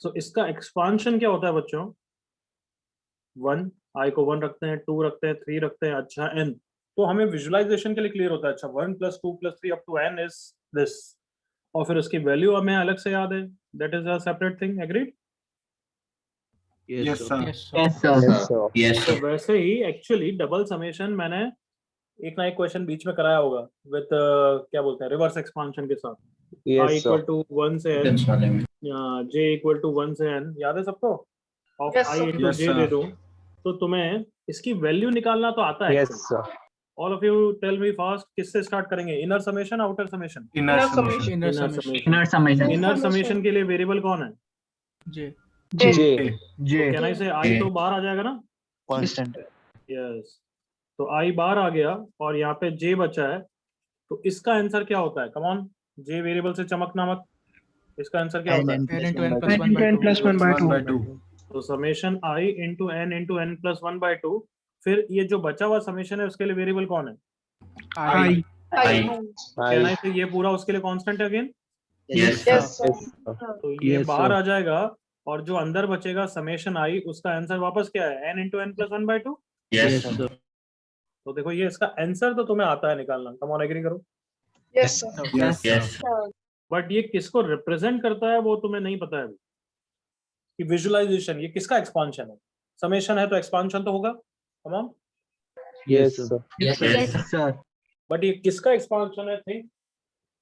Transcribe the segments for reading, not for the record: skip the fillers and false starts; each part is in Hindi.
सो इसका एक्सपांशन क्या होता है बच्चों? 1, i को 1 रखते हैं, 2 रखते हैं, 3 रखते हैं, अच्छा n। तो हमें विजुअलाइजेशन के लिए क्लियर होता है, अच्छा 1 + 2 + 3 up to n is this, और फिर उसकी वैल्यू हमें अलग से याद है, that is a separate thing. Agreed? Yes, sir. Yes, sir. Yes, तो sir. वैसे ही एक्चुअली डबल समेशन मैंने एक ना एक क्वेश्चन बीच में कराया होगा विद क्या बोलते हैं, रिवर्स एक्सपांशन के साथ। i इक्वल टू 1 से n, Depends वाले में. j इक्वल टू 1 से n, याद है सबको? Of Yes, i sir. Into Yes, j they sir. दूं तो तुम्हें इसकी वैल्यू निकालना तो आता है। Yes, sir. All of you tell me fast, किससे स्टार्ट करेंगे? Inner summation, outer summation? Inner Inner summation. Inner inner summation. Summation. Inner summation. Inner summation के लिए वेरिएबल कौन है? J. J. तो कैन आई से i तो बाहर आ जाएगा ना? Constant. यस, तो i बाहर आ गया और यहाँ पे j बचा है, तो इसका आंसर क्या होता है? कम ऑन, j वेरिएबल से चमकना मत, इसका आंसर क्या होता है? n into n plus 1 by 2. plus 1 by 2. 1/2. तो summation i into n plus 1/2। फिर ये जो बचा हुआ समेशन है उसके लिए वेरिएबल कौन है? I. कैन आई से ये पूरा उसके लिए कांस्टेंट है again? Yes, Yes, sir. sir. तो ये बाहर आ जाएगा और जो अंदर बचेगा समेशन i, उसका आंसर वापस क्या है? n into n plus 1/2। Yes, sir. तो देखो ये इसका आंसर तो तुम्हें आता है निकालना, कम ऑन एग्री करो। Yes, sir. Yes, Yes. But ये किसको रिप्रेजेंट करता है वो तुम्हें नहीं पता है अभी, कि विजुअलाइजेशन ये किसका एक्सपांशन है? समेशन है तो एक्सपांशन तो होगा, come on. Yes, sir. Yes, sir. But ये किसका एक्सपांशन है? थिंक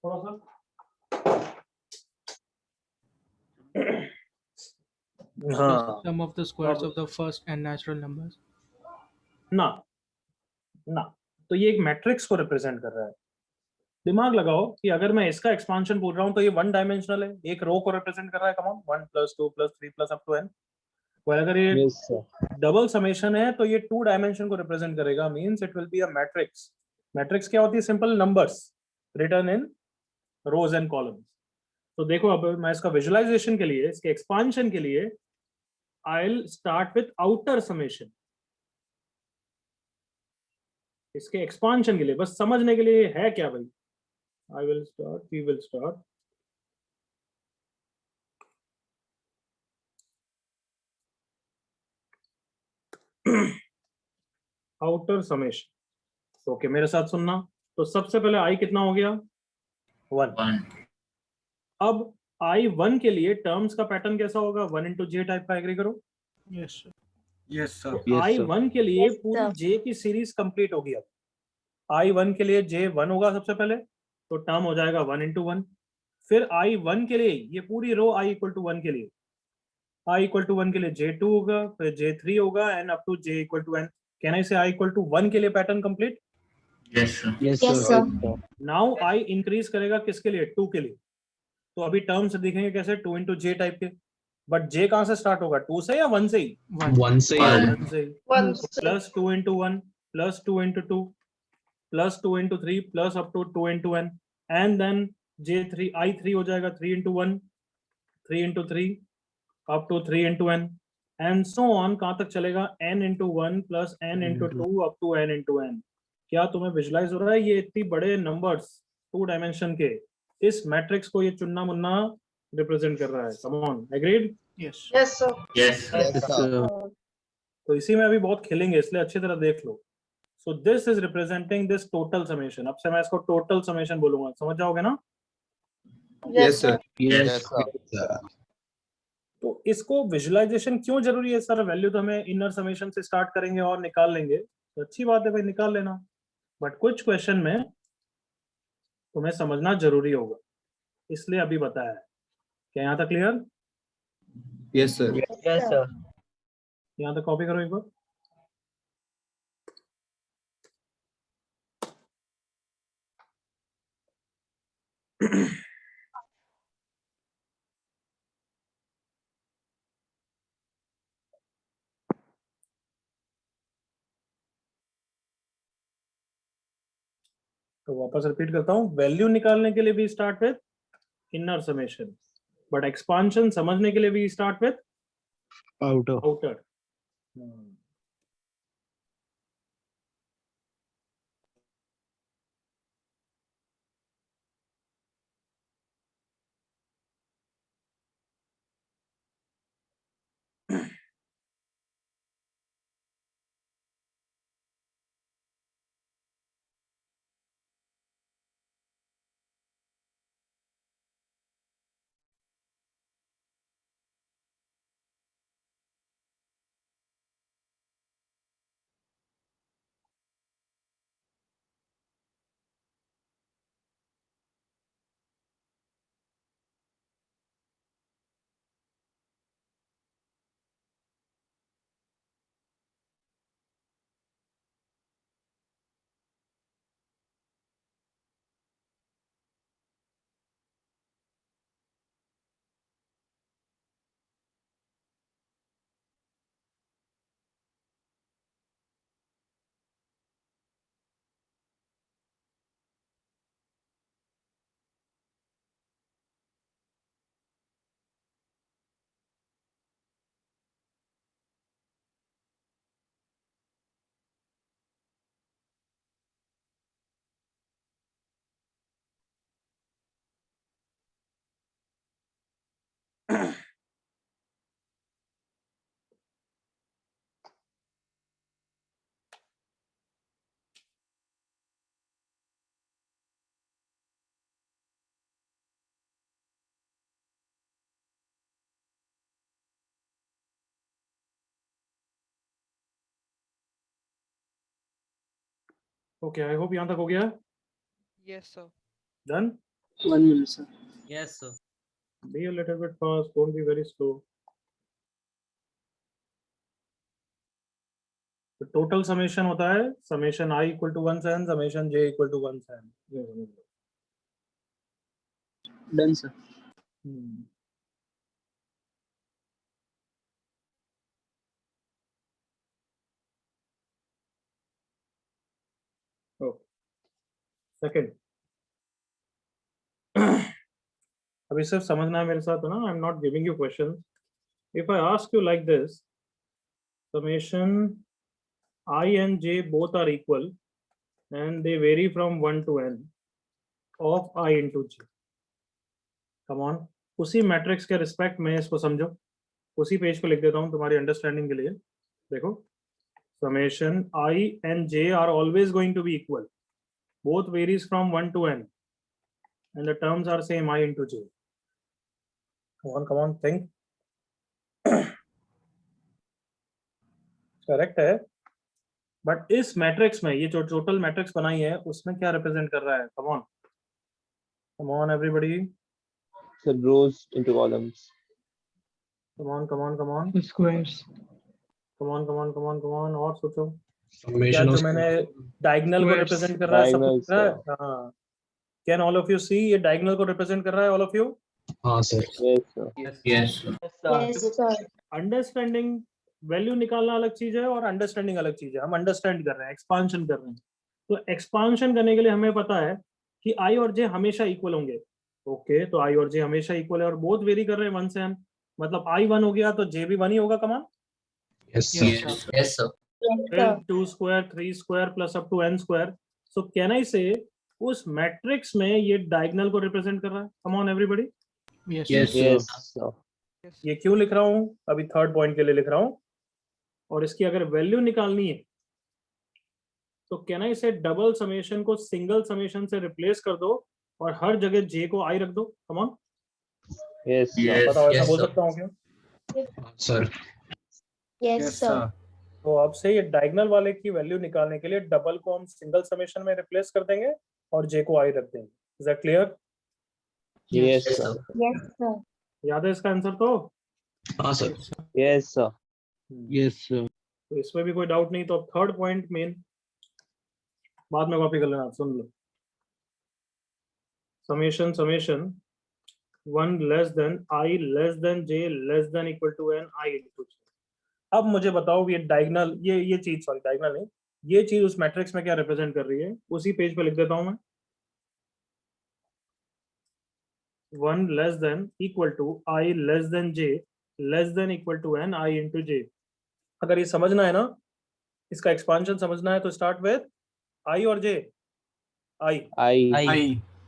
थोड़ा सा। हाँ, Sum of the squares of the first n natural numbers. ना ना, तो ये एक मैट्रिक्स को रिप्रेजेंट कर रहा है। दिमाग लगाओ कि अगर मैं इसका एक्सपांशन बोल रहा हूँ तो ये वन डायमेंशनल है, एक रो को रिप्रेजेंट कर रहा है, come on, 1 + 2 + 3 + up to n। और अगर ये Yes, sir. डबल समेशन है तो ये 2 डायमेंशन को रिप्रेजेंट करेगा, means it will be a matrix. Matrix क्या होती है? Simple numbers written in rows and columns. तो देखो अब मैं इसका विजुअलाइजेशन के लिए, इसके एक्सपांशन के लिए I will start with outer summation. इसके एक्सपांशन के लिए बस समझने के लिए है क्या भाई, I will start, we will start. Outer summation. Okay, मेरे साथ सुनना। तो सबसे पहले i कितना हो गया? 1। 1. अब i1 के लिए टर्म्स का पैटर्न कैसा होगा? 1 इंटू जे टाइप का। एग्री करो। Yes, sir. yes, sir. Yes, sir. i1 के लिए पूरी j की सीरीज कंप्लीट होगी। अब i1 के लिए j 1 होगा सबसे पहले, तो टर्म हो जाएगा 1 इंटू 1। फिर i1 के लिए ये पूरी रो i इक्वल टू 1 के लिए, i इक्वल टू 1 के लिए j2 होगा, फिर j3 होगा and up to j equal to n। Can I say i equal to 1 के लिए pattern complete? Yes, sir. Yes, sir. Now i increase करेगा किसके लिए? 2 के लिए। तो अभी टर्म्स दिखेंगे कैसे? 2 इंटू जे टाइप के। बट j कहां से स्टार्ट होगा? 2 से या 1 से ही? 1 से 1 से ही। One. Plus 2 into 1 plus 2 into 2 plus 2 into 3 plus up to 2 into n and then j3 i3 हो जाएगा 3 into 1 3 into 3 up to 3 into n and so on. कहां तक चलेगा? n into 1 plus n into 2 up to n into n। क्या तुम्हें विजुलाइज हो रहा है? ये इतनी बड़े नंबर्स 2 डायमेंशन के, इस मैट्रिक्स को ये चुन्ना मुन्ना रिप्रेजेंट कर रहा है। Come on, agreed? Yes. Yes, sir. Yes, sir. Yes, sir. तो इसी में अभी बहुत खेलेंगे, इसलिए अच्छी तरह देख लो। So this is representing this total summation. अब से मैं इसको टोटल समेशन बोलूंगा, समझ जाओगे ना? Yes, sir. Yes, Yes, sir. तो इसको विजुअलाइजेशन क्यों जरूरी है सर? वैल्यू तो हमें इनर समेशन से स्टार्ट करेंगे और निकाल लेंगे, तो अच्छी बात है भाई, निकाल लेना। बट कुछ क्वेश्चन में तुम्हें समझना जरूरी होगा, इसलिए अभी बताया है। क्या यहाँ तक clear? Yes, sir. Yes, sir. यहाँ तक कॉपी करो एक बार। तो वापस रिपीट करता हूँ, वैल्यू निकालने के लिए भी start with inner summation, but expansion समझने के लिए भी start with Outer. Outer. Okay, I hope यहाँ तक हो गया। Yes, sir. Done. 1 minute, sir. Yes, sir. Be a little bit fast, don't be very slow. तो टोटल समेशन होता है समेशन I इक्वल टू 1 से n, summation j equal to 1 से n। ये समझ लो। Done, sir. सेकंड। अभी सिर्फ समझना है मेरे साथ ना, I am not giving you question. If I ask you like this, summation I and j both are equal and they vary from 1 to n of I into j. Come on, उसी मैट्रिक्स के रिस्पेक्ट में इसको समझो। उसी पेज पे लिख देता हूँ तुम्हारी अंडरस्टैंडिंग के लिए। देखो, summation I and j are always going to be equal. Both varies from 1 to n and the terms are same I into j. Come on, think. Correct है, बट इस मैट्रिक्स में ये जो टोटल मैट्रिक्स बनाई है उसमें क्या रिप्रेजेंट कर रहा है? Come on everybody, So rows into columns. Come on, Squares. Come on, और सोचो। क्या Summation जो of मैंने डायगोनल को Squares. रिप्रेजेंट कर रहा है, सब Diagonals, कुछ रहा है। हाँ, can all of you see ये डायगोनल को रिप्रेजेंट कर रहा है? ऑल ऑफ यू हाँ sir. Yes, sir. Yes, sir. Yes, sir. Understanding, value निकालना अलग चीज है और अंडरस्टैंडिंग अलग चीज है। हम अंडरस्टैंड कर रहे हैं, एक्सपांशन कर रहे हैं। तो एक्सपांशन करने के लिए हमें पता है कि आई और जे हमेशा इक्वल होंगे। ओके, तो आई और जे हमेशा इक्वल है और बोथ वेरी कर रहे हैं 1 से n, मतलब आई 1 हो गया तो जे भी 1 ही होगा। कमान, Yes, sir. Yes, sir. Yes, sir. Yes, फिर sir. 2 square 3 square plus up to n square. So can I say उस मैट्रिक्स में ये डायगोनल को रिप्रेजेंट कर रहा है? Come on everybody, Yes, Yes, sir. Yes, sir. ये क्यों लिख रहा हूँ? अभी थर्ड पॉइंट के लिए लिख रहा हूँ। और इसकी अगर वैल्यू निकालनी है तो कैन आई से डबल समेशन को सिंगल समेशन से रिप्लेस कर दो और हर जगह जे को आई रख दो। कम ऑन, Yes, sir. Yes. बताओ, ऐसा Yes, बोल sir. सकता हूँ क्या? sir. Yes, sir. तो अब से ये डायगोनल वाले की वैल्यू निकालने के लिए डबल को हम सिंगल समेशन में रिप्लेस कर देंगे और जे को आई रख देंगे। Is that clear? Yes, Yes, sir. sir. Yes, sir. याद है इसका आंसर? तो हाँ sir. Yes, sir. Yes, sir. तो इसमें भी कोई डाउट नहीं। तो अब थर्ड पॉइंट मेन बाद में कॉपी कर लेना, सुन लो। Summation 1 less than I less than J less than equal to N I into J. अब मुझे बताओ ये डायगोनल, ये चीज, सॉरी डायगोनल नहीं, ये चीज उस मैट्रिक्स में क्या रिप्रेजेंट कर रही है? उसी पेज पे लिख देता हूं मैं। 1 less than equal to I less than J less than equal to N I into J. अगर ये समझना है ना, इसका एक्सपांशन समझना है तो स्टार्ट विद आई और जे। I.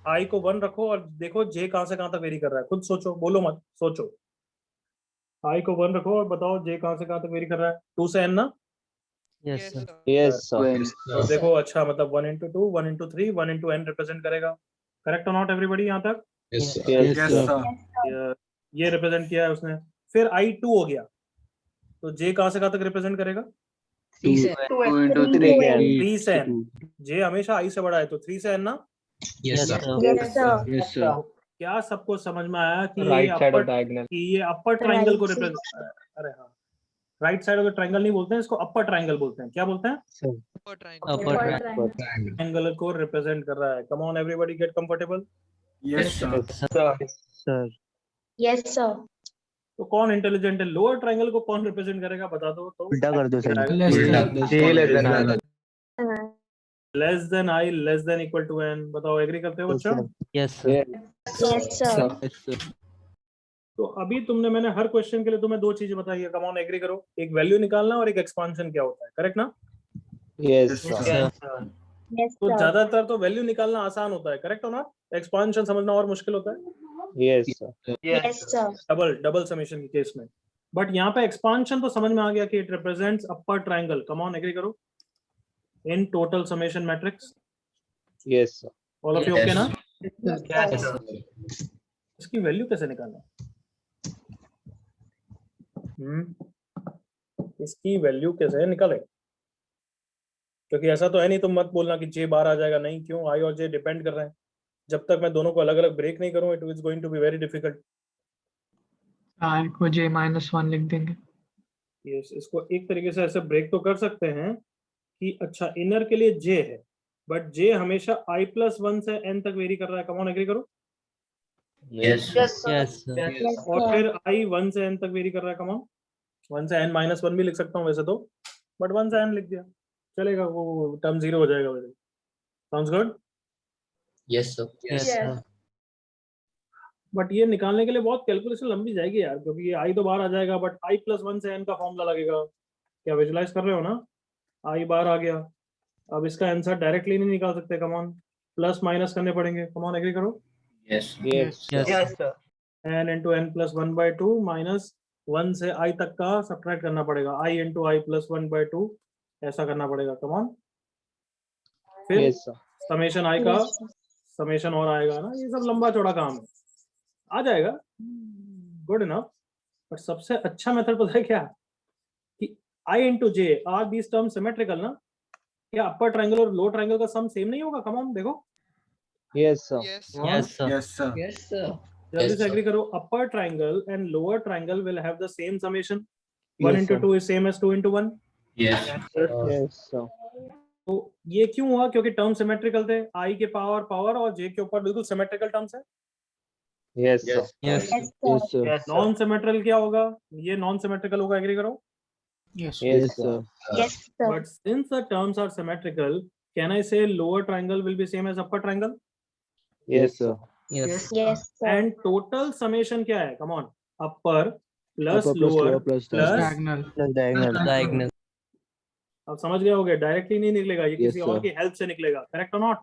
आई को 1 रखो और देखो जे कहां से कहां तक वेरी कर रहा है। खुद सोचो, बोलो मत, सोचो। आई को 1 रखो और बताओ जे कहां से कहां तक वेरी कर रहा है? 2 से n ना? Yes, sir. Yes, sir. तो देखो, अच्छा मतलब 1 into 2 1 into 3 1 into n represent करेगा। करेक्ट और नॉट एवरीबॉडी यहाँ तक? Yes, sir. Yes, Yes, sir. sir. ये रिप्रेजेंट किया है उसने। फिर आई 2 हो गया तो जे कहां से कहां तक रिप्रेजेंट करेगा? 2 into 3 3. 3 से n। जे हमेशा आई से बड़ा है तो 3 से n ना? Yes, sir. Yes, sir. Yes, sir. क्या सबको समझ में आया कि ये Right side upper, of diagonal. कि ये अपर ट्राइंगल को Right side. रिप्रेजेंट, अरे हाँ, right side of the triangle नहीं बोलते हैं इसको, अपर ट्राइंगल बोलते हैं। क्या बोलते हैं? Upper Upper triangle. Triangle. Triangle को रिप्रेजेंट कर रहा है। Come on everybody, get comfortable. Yes, sir. Sir. Yes, sir. तो कौन इंटेलिजेंट है? लोअर ट्राइंगल को कौन रिप्रेजेंट करेगा बता दो तो। उल्टा कर दो सर। Less Uल्टा. than. J less than I. Less than I less than equal to N. बताओ, एग्री करते हो बच्चों? Yes, Yes, sir. तो अभी तुमने, मैंने हर क्वेश्चन के लिए तुम्हें 2 चीजें बताई है। कम ऑन एग्री करो, एक वैल्यू निकालना और एक एक्सपांशन क्या होता है। करेक्ट ना? Yes, Yes, sir. sir. Yes, तो sir. ज्यादातर तो वैल्यू निकालना आसान होता है। करेक्ट हो ना? एक्सपांशन समझना और मुश्किल होता है, Yes, sir. Yes, sir. Double summation के केस में। बट यहाँ पे एक्सपांशन तो समझ में आ गया कि it represents upper triangle. Come on agree करो, in total summation matrix. Yes, sir. All of you okay ना? Yes, sir. इसकी वैल्यू कैसे निकालना? इसकी वैल्यू कैसे निकाले? क्योंकि ऐसा तो है नहीं, तुम मत बोलना कि जे बार आ जाएगा, नहीं, क्यों, आई और जे डिपेंड कर रहे हैं। जब तक मैं दोनों को अलग अलग ब्रेक नहीं करूँ, it is going to be very difficult. I को J-1 लिख देंगे। यस, इसको एक तरीके से ऐसे ब्रेक तो कर सकते हैं कि अच्छा इनर के लिए जे है, बट जे हमेशा i+1 से n तक वेरी कर रहा है। कम ऑन, एग्री करो। Yes. Yes, sir. Yes, और sir. फिर i 1 से n तक वेरी कर रहा है। कम ऑन, 1 से n-1 भी लिख सकता हूँ वैसे तो, बट 1 से n लिख दिया चलेगा, वो टर्म 0 हो जाएगा वैसे। Sounds good. Yes, sir. Yes, sir. But ये निकालने के लिए बहुत कैलकुलेशन लंबी जाएगी यार, क्योंकि ये i तो बाहर आ जाएगा, बट i+1 से n का फॉर्मूला लगेगा। क्या विजुलाइज कर रहे हो ना? i बाहर आ गया, अब इसका आंसर डायरेक्टली नहीं निकाल सकते। कम ऑन, प्लस माइनस करने पड़ेंगे। कम ऑन, एग्री करो। Yes. Yes. Yes, sir. n into n+1/2 minus 1 से i तक का सब्ट्रैक्ट करना पड़ेगा, i into i+1/2 ऐसा करना पड़ेगा। कम ऑन, फिर Yes, sir. समेशन i का Yes, sir. समेशन और आएगा ना, ये सब लंबा चौड़ा काम है, आ जाएगा, गुड इनफ। बट सबसे अच्छा मेथड पता है क्या, कि i into j are these term symmetrical ना? क्या अपर ट्रायंगल और लोअर ट्रायंगल का सम सेम नहीं होगा? कम ऑन देखो। Yes, sir. Yes, sir. Yes, sir. Yes, sir. जल्दी Yes, से sir. एग्री करो, upper triangle and lower triangle will have the same summation. 1 Yes, into sir. 2 is same as 2 into 1। Yes. Yes, sir. तो ये क्यों हुआ? क्योंकि टर्म सिमेट्रिकल थे, i के पावर पावर और j के ऊपर बिल्कुल सिमेट्रिकल टर्म्स है। Yes, sir. Yes. Yes, sir. Yes, sir. Non symmetrical क्या होगा? ये नॉन सिमेट्रिकल होगा, एग्री करो। Yes. Yes, sir. Yes, sir. But since the terms are symmetrical, can I say lower triangle will be same as upper triangle? Yes, sir. Yes. Yes, sir. And total summation क्या है? Come on, upper plus Upper plus lower lower plus plus, Diagonal. plus diagonal. Diagonal. अब समझ गए होगे, डायरेक्टली नहीं निकलेगा, ये Yes, किसी और sir. की हेल्प से निकलेगा, करेक्ट और not?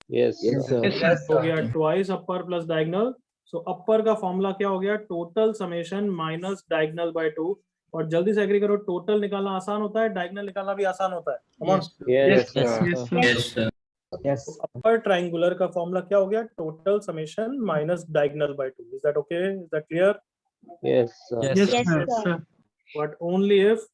Yes, Yes, sir. sir. हो गया twice upper plus diagonal. So upper का फॉर्मूला क्या हो गया? Total summation minus diagonal by 2। और जल्दी से एग्री करो, टोटल निकालना आसान होता है, डायगोनल निकालना भी आसान होता है। Come on. Yes, sir. Yes, Yes, sir. Yes, sir. Yes, sir. Yes. Upper triangular का फॉर्मूला क्या हो गया? Total summation minus diagonal by 2। Is that okay? Is that clear? Yes, sir. Yes. Yes, Yes, sir. sir. sir. But only if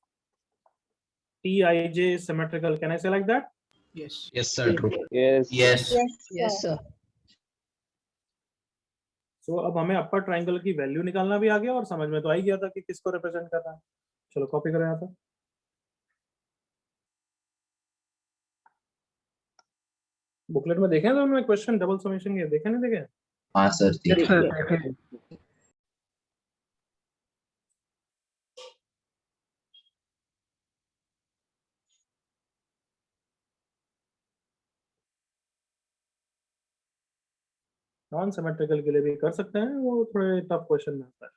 Tij is symmetrical. Can I say like that? Yes. Yes, sir. True. Yes. Yes. Yes, Yes, sir. sir. सो अब हमें अपर ट्रायंगल की वैल्यू निकालना भी आ गया और समझ में तो आ ही गया था कि किसको रिप्रेजेंट कर रहा है। चलो कॉपी करो यहाँ पर। बुकलेट में देखे हैं तो उन्होंने क्वेश्चन डबल समेशन के देखे, नहीं देखे? हाँ सर, ठीक Yes, है। sir. Okay. नॉन सिमेट्रिकल के लिए भी कर सकते हैं, वो थोड़े टफ क्वेश्चन में आता है।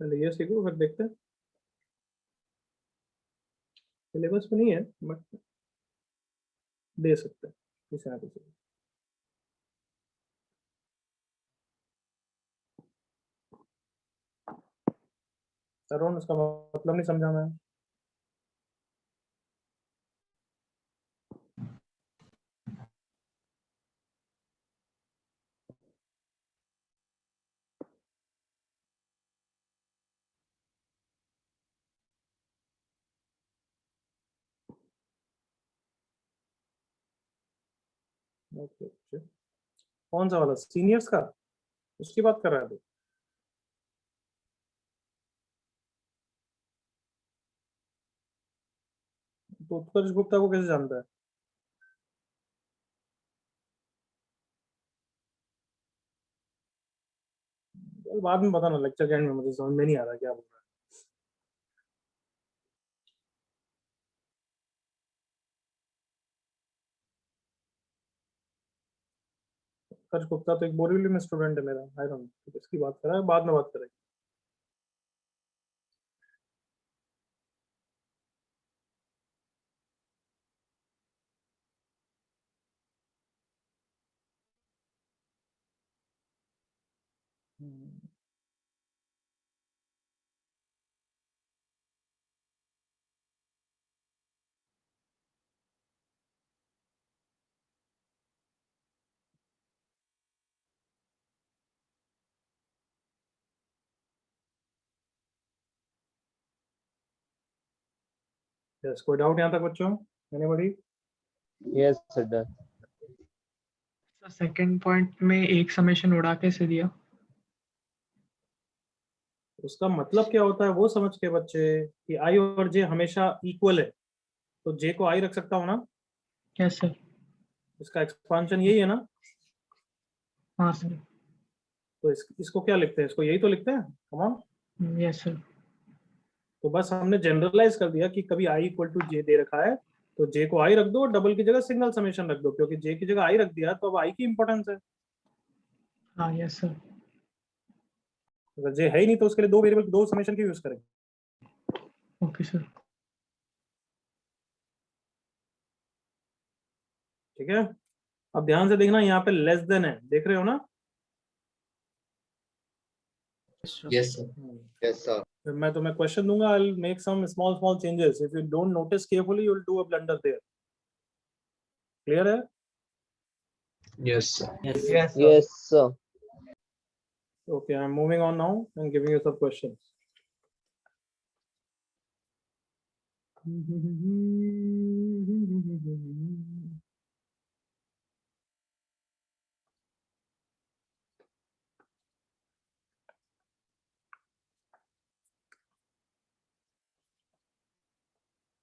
पहले ये सीखो फिर देखते हैं। सिलेबस में नहीं है बट दे सकते हैं किसी ना किसी को। तरुण, उसका मतलब नहीं समझा मैं। ओके, कौन सा वाला? सीनियर्स का, उसकी बात कर रहा है अभी? तो उत्कर्ष गुप्ता को कैसे जानता है? चल बाद में बताना, लेक्चर के एंड में, मुझे समझ में नहीं आ रहा क्या बोल रहा है। उत्कर्ष गुप्ता तो एक बोरीवली में स्टूडेंट है मेरा, आई डोंट नो किसकी बात कर रहा है, बाद में बात करेंगे। यस, कोई डाउट यहाँ तक बच्चों? Anybody? Yes, sir. Done. Second point में एक समेशन उड़ा कैसे दिया? उसका मतलब क्या होता है वो समझ के बच्चे कि i और j हमेशा इक्वल है, तो j को i रख सकता हूँ ना, यस सर. इसका एक्सपांशन यही है ना, हाँ सर. तो इसको क्या लिखते हैं, इसको यही तो लिखते हैं, कम। Yes sir. तो बस हमने जनरलाइज कर दिया कि कभी i इक्वल टू जे दे रखा है तो j को i रख दो, डबल की जगह सिंगल समेशन रख दो, क्योंकि j की जगह i रख दिया तो अब i की इंपॉर्टेंस है। हाँ यस सर. अगर j है ही नहीं तो उसके लिए दो वेरिएबल दो समेशन क्यों यूज करेंगे? Okay sir. ठीक है, अब ध्यान से देखना, यहाँ पे लेस देन है, देख रहे हो ना? Yes, sir. Yes, sir. Yes, sir. फिर मैं तुम्हें क्वेश्चन दूंगा, I will make some small small changes, if you don't notice carefully you will do a blunder there. Clear है? Yes, sir. Yes. Yes, sir. Okay, I'm moving on now and giving you some questions.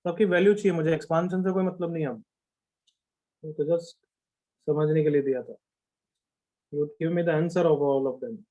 सबकी वैल्यू चाहिए मुझे, एक्सपांशन से कोई मतलब नहीं है, अब तो जस्ट समझने के लिए दिया था। You give me the answer of all of them.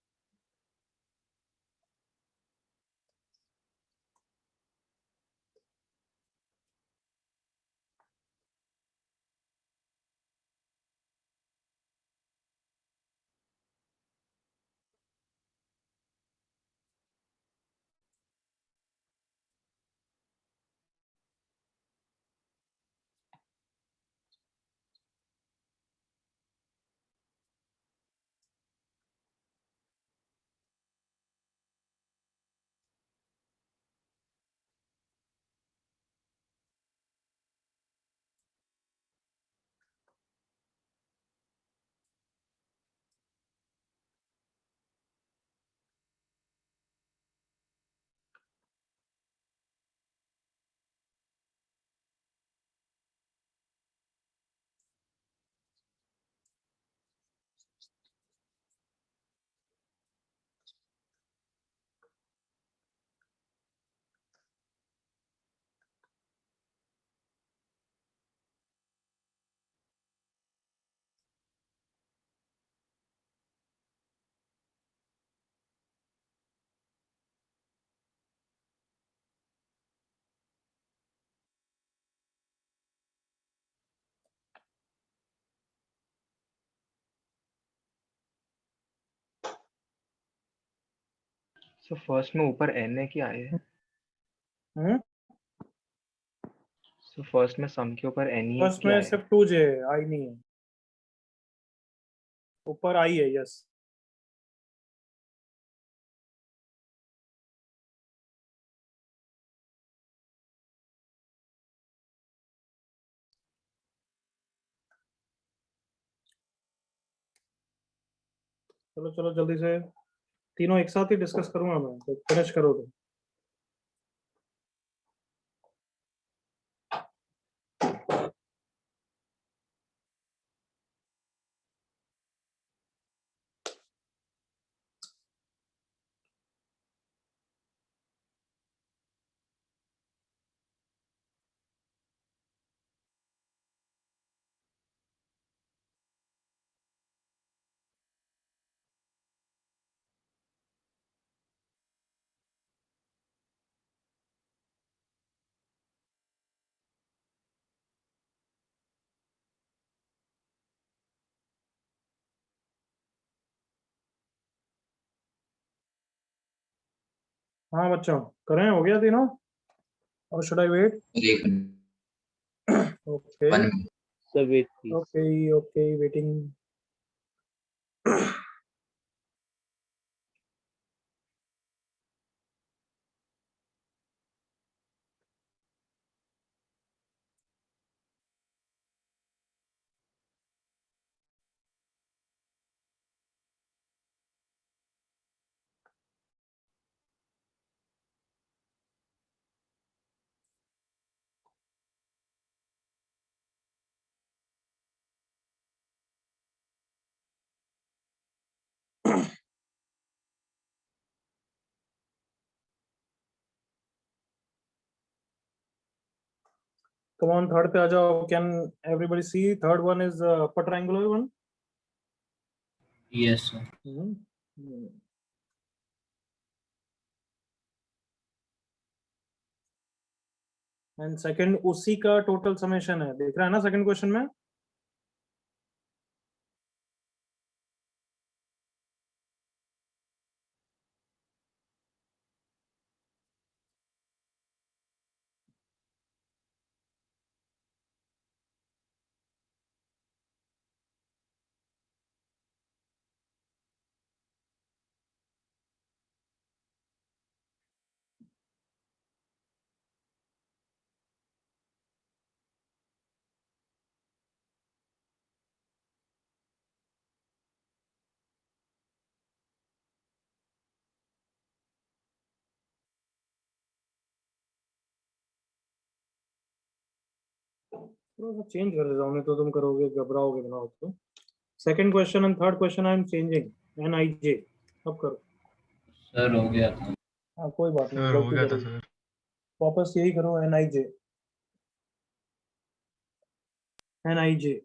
So first में ऊपर एन है क्या है? सो फर्स्ट में सम के ऊपर एन ही है फर्स्ट क्या में है? सिर्फ 2j है, i नहीं है, ऊपर i है। यस, चलो चलो जल्दी से, तीनों एक साथ ही डिस्कस करूंगा मैं, तो फिनिश करो तुम। हाँ बच्चों, करें, हो गया तीनों, और शुड आई वेट? एक okay 1 minute. Sir, wait, please. Okay okay, waiting. Come on, third पे आ जाओ. Can everybody see? Third one is upper triangular one. Yes, sir. And second उसी का टोटल समेशन है. देख रहा है ना सेकंड क्वेश्चन में. थोड़ा सा चेंज कर देता हूँ, नहीं तो तुम करोगे, घबराओगे बनाओ तो. Second question and third question I am changing N I J. अब करो. सर हो गया था. हाँ कोई बात नहीं, सर हो गलती गया था करोगे. सर. वापस यही करो, N I J. N I जे.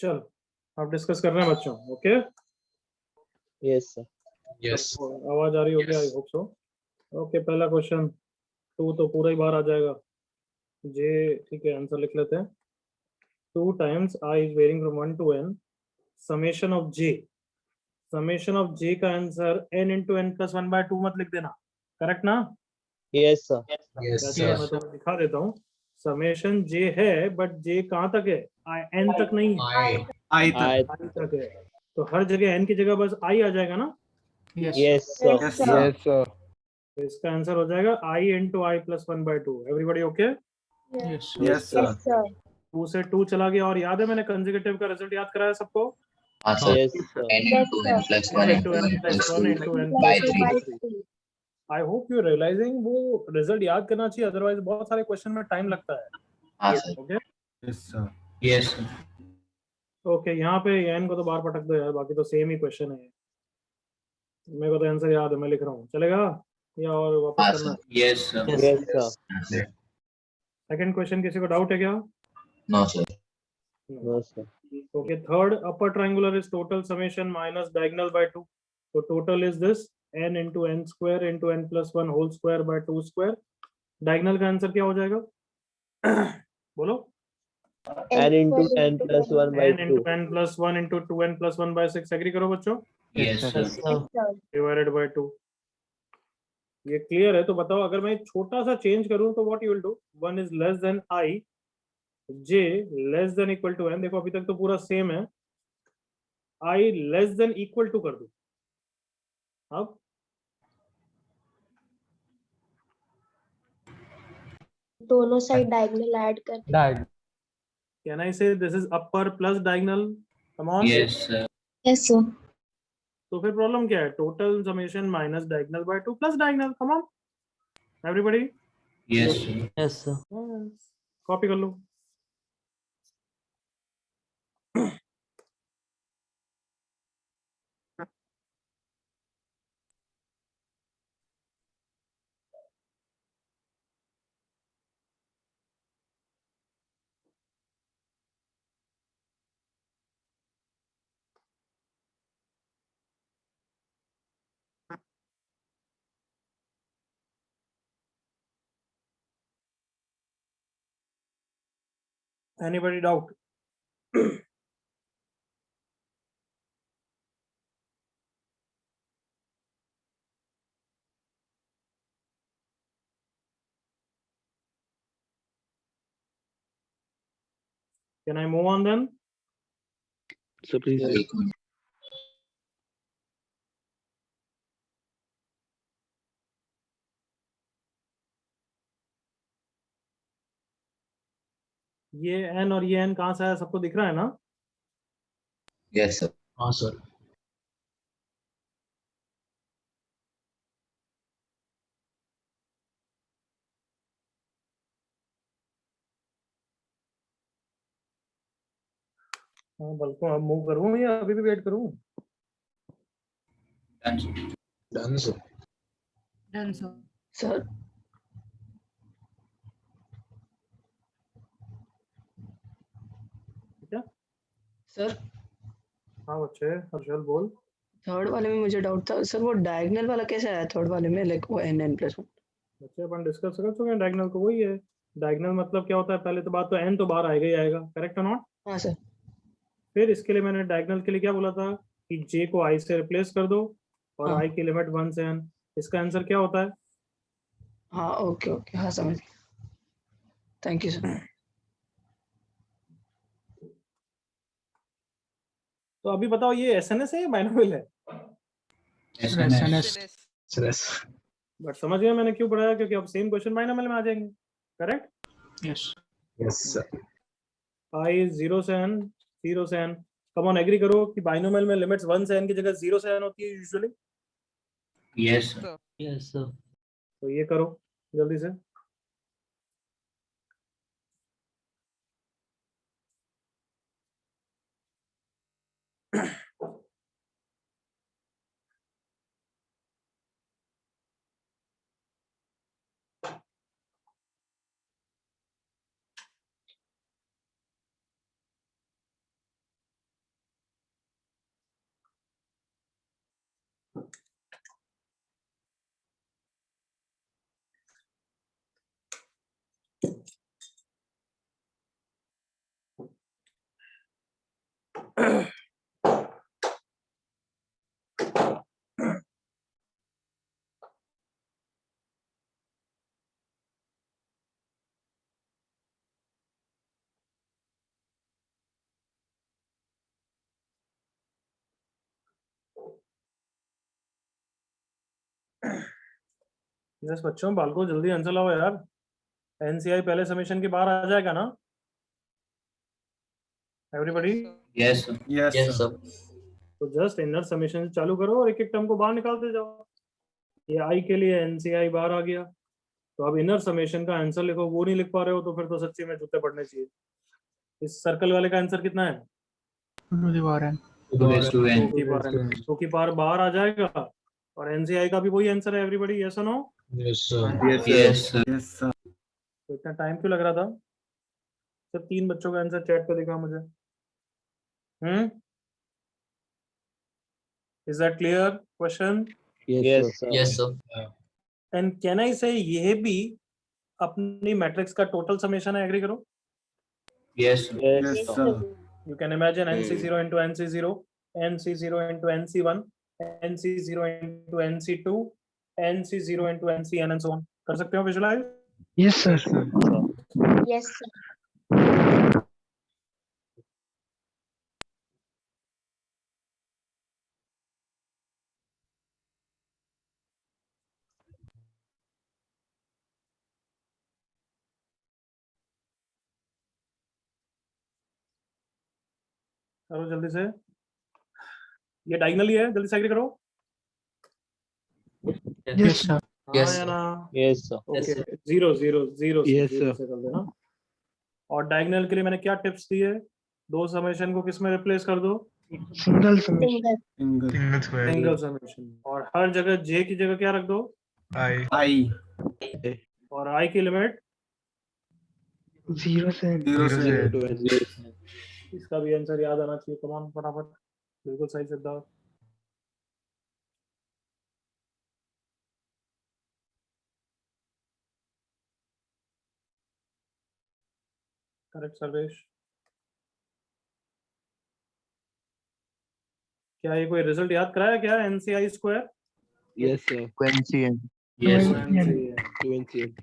चलो आप डिस्कस कर रहे हैं बच्चों. ओके. Yes, sir. Yes. आवाज आ रही होगी, आई होप सो. ओके, पहला क्वेश्चन 2 तो पूरा ही बाहर आ जाएगा. जे ठीक है, आंसर लिख लेते हैं. 2 times I is varying from 1 to n. Summation of j. Summation of j का answer n into n plus 1 by 2 मत लिख देना. करेक्ट ना? Yes, sir. Yes, अच्छा, sir. मैं तो दिखा देता हूँ. समेशन j है, बट j कहाँ तक है? n तक नहीं है, I. I. i तक है. तो हर जगह n की जगह बस i आ जाएगा ना. Yes. Yes, sir. Yes, sir. Yes, sir. तो इसका आंसर हो जाएगा i into i plus 1 by 2. Everybody okay? Yes. Sir. Yes, sir. Yes, sir. 2 से 2 चला गया. और याद है मैंने कंसेक्यूटिव का रिजल्ट याद कराया सबको. हाँ sir. Yes, sir. n Yes, into sir. n plus n 1 into into n n plus plus 1 2 into n by plus 2 3. by 3. I hope you realising वो रिजल्ट याद करना चाहिए, अदरवाइज बहुत सारे क्वेश्चन में टाइम लगता है. हाँ sir. Okay. Yes, sir. Yes, sir. Okay, यहाँ पे n को तो बाहर पटक दो यार, बाकी तो सेम ही क्वेश्चन है. मेरे को तो आंसर याद है, मैं लिख रहा हूँ. चलेगा या और हाँ वापस करना? Sir. Yes, sir. Yes, sir. Translate. Second question किसी को डाउट है क्या? No, sir. No, sir. Okay, third upper triangular is total summation minus diagonal by 2. So total is this n into n square into n plus 1 whole square by 2 square. Diagonal का आंसर क्या हो जाएगा? बोलो. N into n plus 1 by n 2. into n plus 1 into 2n plus 1 by 6. Agree करो बच्चों? Yes, sir. Yes, sir. Divided by 2. ये क्लियर है? तो बताओ, अगर मैं छोटा सा चेंज करूं तो what you will do? 1 is less than I, j less than equal to n. देखो अभी तक तो पूरा सेम है. I less than equal to कर दूं. अब दोनों साइड डायगोनल ऐड कर. can I say this is upper plus diagonal? Come on. Yes, sir. Yes, sir. तो फिर प्रॉब्लम क्या है? Total summation minus diagonal by 2 plus diagonal. Come on everybody, Yes, sir. Yes, sir. Copy कर लो। Anybody doubt? Can I move on then? So please. एक मिनट। ये n और ये n कहाँ से आया? सबको दिख रहा है ना? Yes, sir. हाँ, sir. हाँ, बल्कि अब मूव करूँ या अभी भी वेट करूँ? Done, sir. Done, sir. Done, sir. Sir. ठीक है। सर हाँ बच्चे, हर्षल बोल। थर्ड वाले में मुझे डाउट था सर, वो डायगोनल वाला कैसे आया थर्ड वाले में, लाइक वो n n प्लस 1। बच्चे अपन डिस्कस कर चुके हैं डायगोनल को, वही है। डायगोनल मतलब क्या होता है? पहले तो बात तो n तो बाहर आएगा ही आएगा, करेक्ट है नॉट? हाँ सर। फिर इसके लिए मैंने डायगोनल के लिए क्या बोला था कि j को i से रिप्लेस कर दो और हाँ। i की लिमिट 1 से n। इसका आंसर क्या होता है? हाँ ओके ओके, हाँ समझ गया। Thank you sir. तो अभी बताओ, ये SNS है या बाइनोमियल है? SNS. Yes. बट समझ गया मैंने क्यों पढ़ाया, क्योंकि अब सेम क्वेश्चन बाइनोमियल में आ जाएंगे, correct? Yes. Yes, sir. i 0 से n, 0 से n। कम ऑन एग्री करो कि बाइनोमियल में लिमिट्स 1 से n की जगह 0 से n होती है usually. Yes, sir. Yes, sir. तो ये करो जल्दी से। यस बच्चों, बालको जल्दी आंसर लाओ यार। एनसीआई पहले समीशन के बाहर आ जाएगा ना everybody? Yes, sir. Yes, Yes, sir. sir. तो जस्ट इनर समीशन से चालू करो और एक एक टर्म को बाहर निकालते जाओ। ये आई के लिए एनसीआई बाहर आ गया, तो अब इनर समेशन का आंसर लिखो। वो नहीं लिख पा रहे हो तो फिर तो सच्ची में जूते पड़ने चाहिए। इस सर्कल वाले का आंसर कितना है? 2 to the power n. 2 raised to n. To की पावर बाहर आ जाएगा और एनसीआई का भी वही आंसर है एवरीबॉडी, यस और no? Yes, sir. Yes, sir. Yes, sir. Yes, sir. तो इतना टाइम क्यों लग रहा था? सिर्फ 3 बच्चों का आंसर चैट पे दिखा मुझे। Is that clear question? Yes, sir. Yes, sir. And can I से ये भी अपनी मैट्रिक्स का टोटल समेशन है, एग्री करो? Yes, sir. Yes, Yes, sir. sir. You can imagine NC0 into NC0, NC0 into NC1, NC0 into NC2, NC0 into NCN and so on. कर सकते हो visualise? Yes sir. Yes sir. करो जल्दी से, ये डायगोनल ही है, जल्दी से एग्री करो। Yes, sir. Yes, हाँ या sir. ना? Yes, sir. ओके, 0 0 0 Yes, से sir. कर देना। और डायगोनल के लिए मैंने क्या टिप्स दी है? दो समेशन को किस में रिप्लेस कर दो? Single summation single square single summation. और हर जगह जे की जगह क्या रख दो? आई और आई की लिमिट 0 से जीरो से Zero to n. इसका भी आंसर याद आना चाहिए। कमान फटाफट, बिल्कुल सही सिद्धार्थ। करेक्ट सर्वेश। क्या ये कोई रिजल्ट याद कराया क्या? NCI square Yes, sir. Yes, sir. To NCN.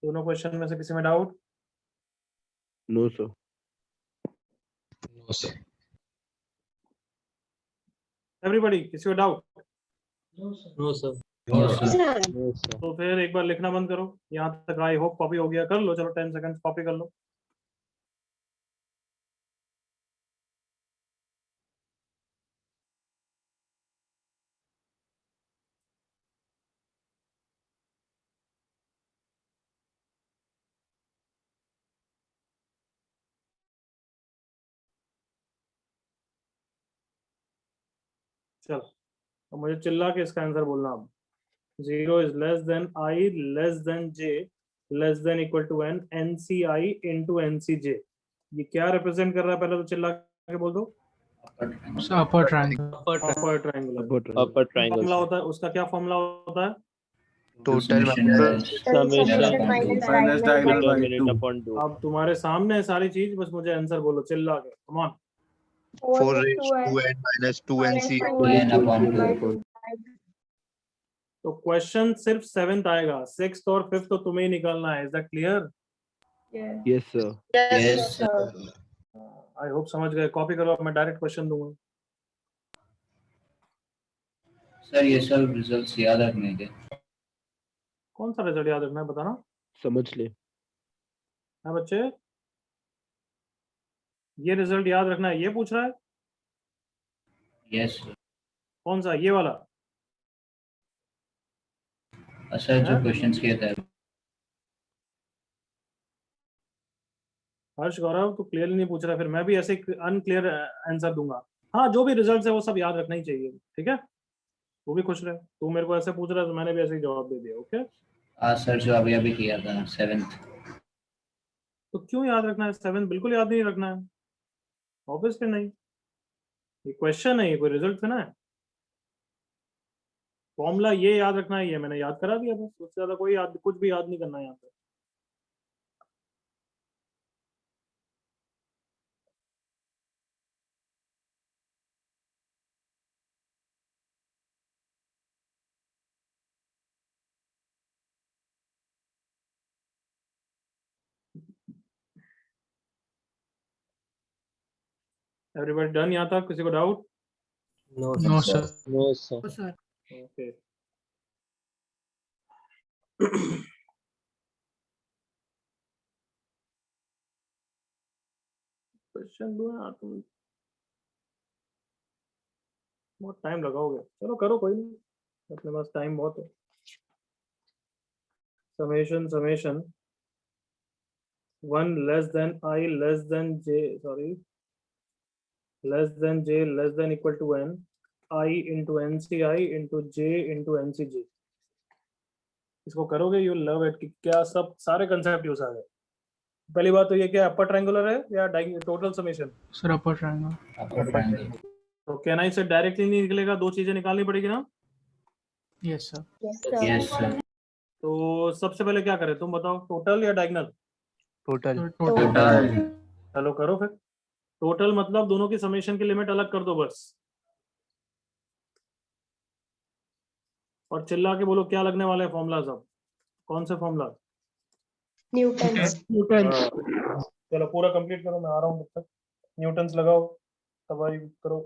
दोनों क्वेश्चन में से किसी में doubt? No, sir. No, sir. Everybody, किसी को doubt? No, sir. No, sir. No, sir. तो फिर एक बार लिखना बंद करो। यहाँ तक आई होप कॉपी हो गया। कर लो, चलो 10 सेकंड्स कॉपी कर लो। चलो, तो मुझे चिल्ला के इसका आंसर बोलना अब। 0 is less than I less than J less than equal to N N C I into N C J. ये क्या रिप्रेजेंट कर रहा है? पहले तो चिल्ला के बोल दो। So upper triangle. Upper triangular Upper triangle. Formula sir. होता है उसका। क्या फॉर्मूला होता है? Total Summation minus diagonal by determinant upon 2. अब तुम्हारे सामने है सारी चीज, बस मुझे आंसर बोलो चिल्ला के। Come on. 4 raised to n minus 2nc. 2n upon 2. तो क्वेश्चन सिर्फ 7th आएगा, 6th और 5th तो तुम्हें ही निकालना है। Is that clear? Yes, sir. Yes, sir. I hope समझ गए। कॉपी करो, अब मैं डायरेक्ट क्वेश्चन दूंगा। सर ये सब रिजल्ट्स याद रखने के। कौन सा रिजल्ट याद रखना है बताना? समझ ले. है बच्चे, ये रिजल्ट याद रखना है, ये पूछ रहा है? Yes, sir. कौन सा? ये वाला? सर जो क्वेश्चंस किए थे। हर्ष गौरव, तो क्लियरली नहीं पूछ रहा, फिर मैं भी ऐसे अनक्लियर आंसर दूंगा। हाँ, जो भी रिजल्ट है वो सब याद रखना ही चाहिए, ठीक है? वो भी खुश रहे। तू मेरे को ऐसे पूछ रहा है तो मैंने भी ऐसे ही जवाब दे दिया। ओके, सर जो अभी अभी किया था 7th। तो क्यों याद रखना है 7? बिल्कुल याद नहीं रखना है, ऑब्वियसली नहीं। ये क्वेश्चन है, ये कोई रिजल्ट है ना। फॉर्मूला ये याद रखना है, ये मैंने याद करा दिया बस। उससे ज्यादा कोई याद, कुछ भी याद नहीं करना है यहाँ पे। एवरीबॉडी डन यहाँ तक? किसी को doubt? No, No, sir. No, sir. No, sir. Okay. Question दो यार तुम, बहुत टाइम लगाओगे। चलो करो, कोई नहीं, अपने पास टाइम बहुत है। Summation summation 1 less than I less than J, sorry, less than J less than equal to N I into N C I into J into N C J. इसको करोगे, यू लव इट। क्या सब सारे कंसेप्ट यूज आ गए। पहली बात तो ये क्या अपर ट्रायंगुलर है या total summation? Sir, upper triangle. अपर ट्रायंगल। तो कैन आई से डायरेक्टली नहीं निकलेगा, दो चीजें निकालनी पड़ेगी ना। Yes, sir. Yes, sir. तो सबसे पहले क्या करें, तुम बताओ, टोटल या डायगोनल? Total. चलो करो फिर। टोटल मतलब दोनों की समेशन की लिमिट अलग कर दो बस। और चिल्ला के बोलो क्या लगने वाले फॉर्मूला सब। कौन से फॉर्मूला? न्यूटन। चलो पूरा कंप्लीट करो, मैं आ रहा हूँ तब तक। न्यूटन्स लगाओ। तबाही करो।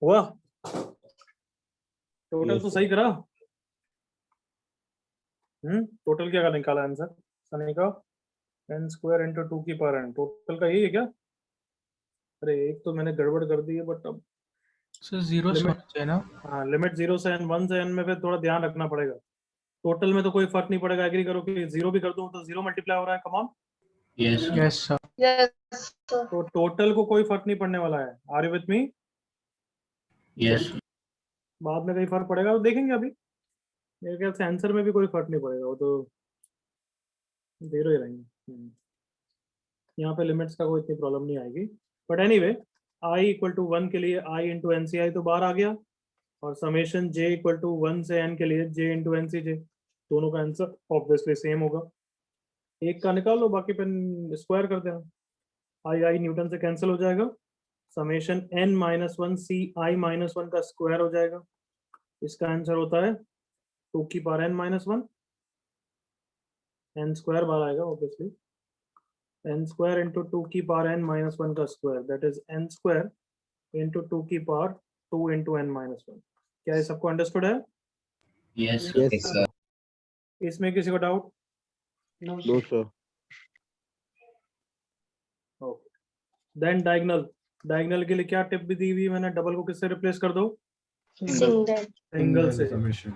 हुआ टोटल तो सही करा। टोटल क्या निकाला आंसर सनी का? n स्क्वायर इंटू 2 की पावर n, टोटल का यही है क्या? अरे एक तो मैंने गड़बड़ कर दी है, बट अब सर जीरो से Limit- होना चाहिए ना? हाँ, लिमिट 0 से n, 1 से n में फिर थोड़ा ध्यान रखना पड़ेगा। टोटल में तो कोई फर्क नहीं पड़ेगा, एग्री करो कि 0 भी कर दूं तो 0 मल्टीप्लाई हो रहा है, come on. Yes. Yes sir. तो टोटल को कोई फर्क नहीं पड़ने वाला है। Are you with me? Yes. बाद में कहीं फर्क पड़ेगा तो देखेंगे। अभी मेरे ख्याल से आंसर में भी कोई फर्क नहीं पड़ेगा, वो तो 0 ही रहेंगे। यहाँ पे लिमिट्स का कोई इतनी प्रॉब्लम नहीं आएगी। But anyway, I equal to 1 के लिए आई इंटू एन सी आई तो बाहर आ गया, और समेशन j इक्वल टू 1 से n के लिए j इंटू एन सी जे, दोनों का आंसर ऑब्वियसली सेम होगा। एक का निकाल लो, बाकी पे स्क्वायर कर देना। आई आई न्यूटन से कैंसिल हो जाएगा। Summation n minus 1 C I minus 1 का स्क्वायर हो जाएगा। इसका आंसर होता है 2 की power n minus 1, n square बाहर आएगा ऑब्वियसली। n स्क्वायर इंटू 2 की पावर n माइनस 1 का square, that is n square into 2 की पावर 2 इंटू n माइनस 1। क्या ये सबको अंडरस्टूड है? Yes. Yes, Yes, sir. इसमें किसी को doubt? No, sir. Then diagonal, diagonal के लिए क्या टिप भी दी हुई है मैंने? डबल को किससे रिप्लेस कर दो? सिंगल से,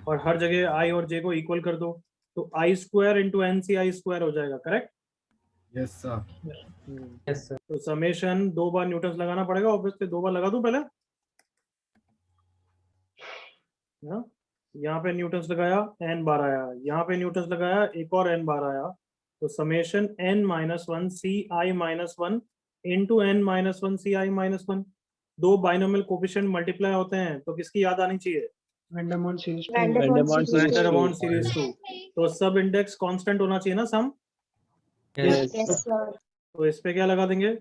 और हर जगह आई और जे को इक्वल कर दो, तो आई स्क्वायर इंटू एन सी आई स्क्वायर हो जाएगा। करेक्ट? Yes, sir. तो समेशन 2 बार न्यूटन लगाना पड़ेगा ऑब्वियसली। 2 बार लगा दूं पहले? यहाँ पे न्यूटन लगाया, n बार आया। यहाँ पे न्यूटन लगाया, एक और n बार आया। तो summation n minus one C I minus one into N minus one C I minus one, दो बाइनोमियल कोफिशिएंट मल्टीप्लाई होते हैं तो किसकी याद आनी चाहिए? Vandermonde series Van 2. der Waals Vandermonde series series when two. Der series 2। तो सब इंडेक्स कांस्टेंट होना चाहिए ना सम। Yes. Yes, sir. तो इस पे क्या लगा देंगे?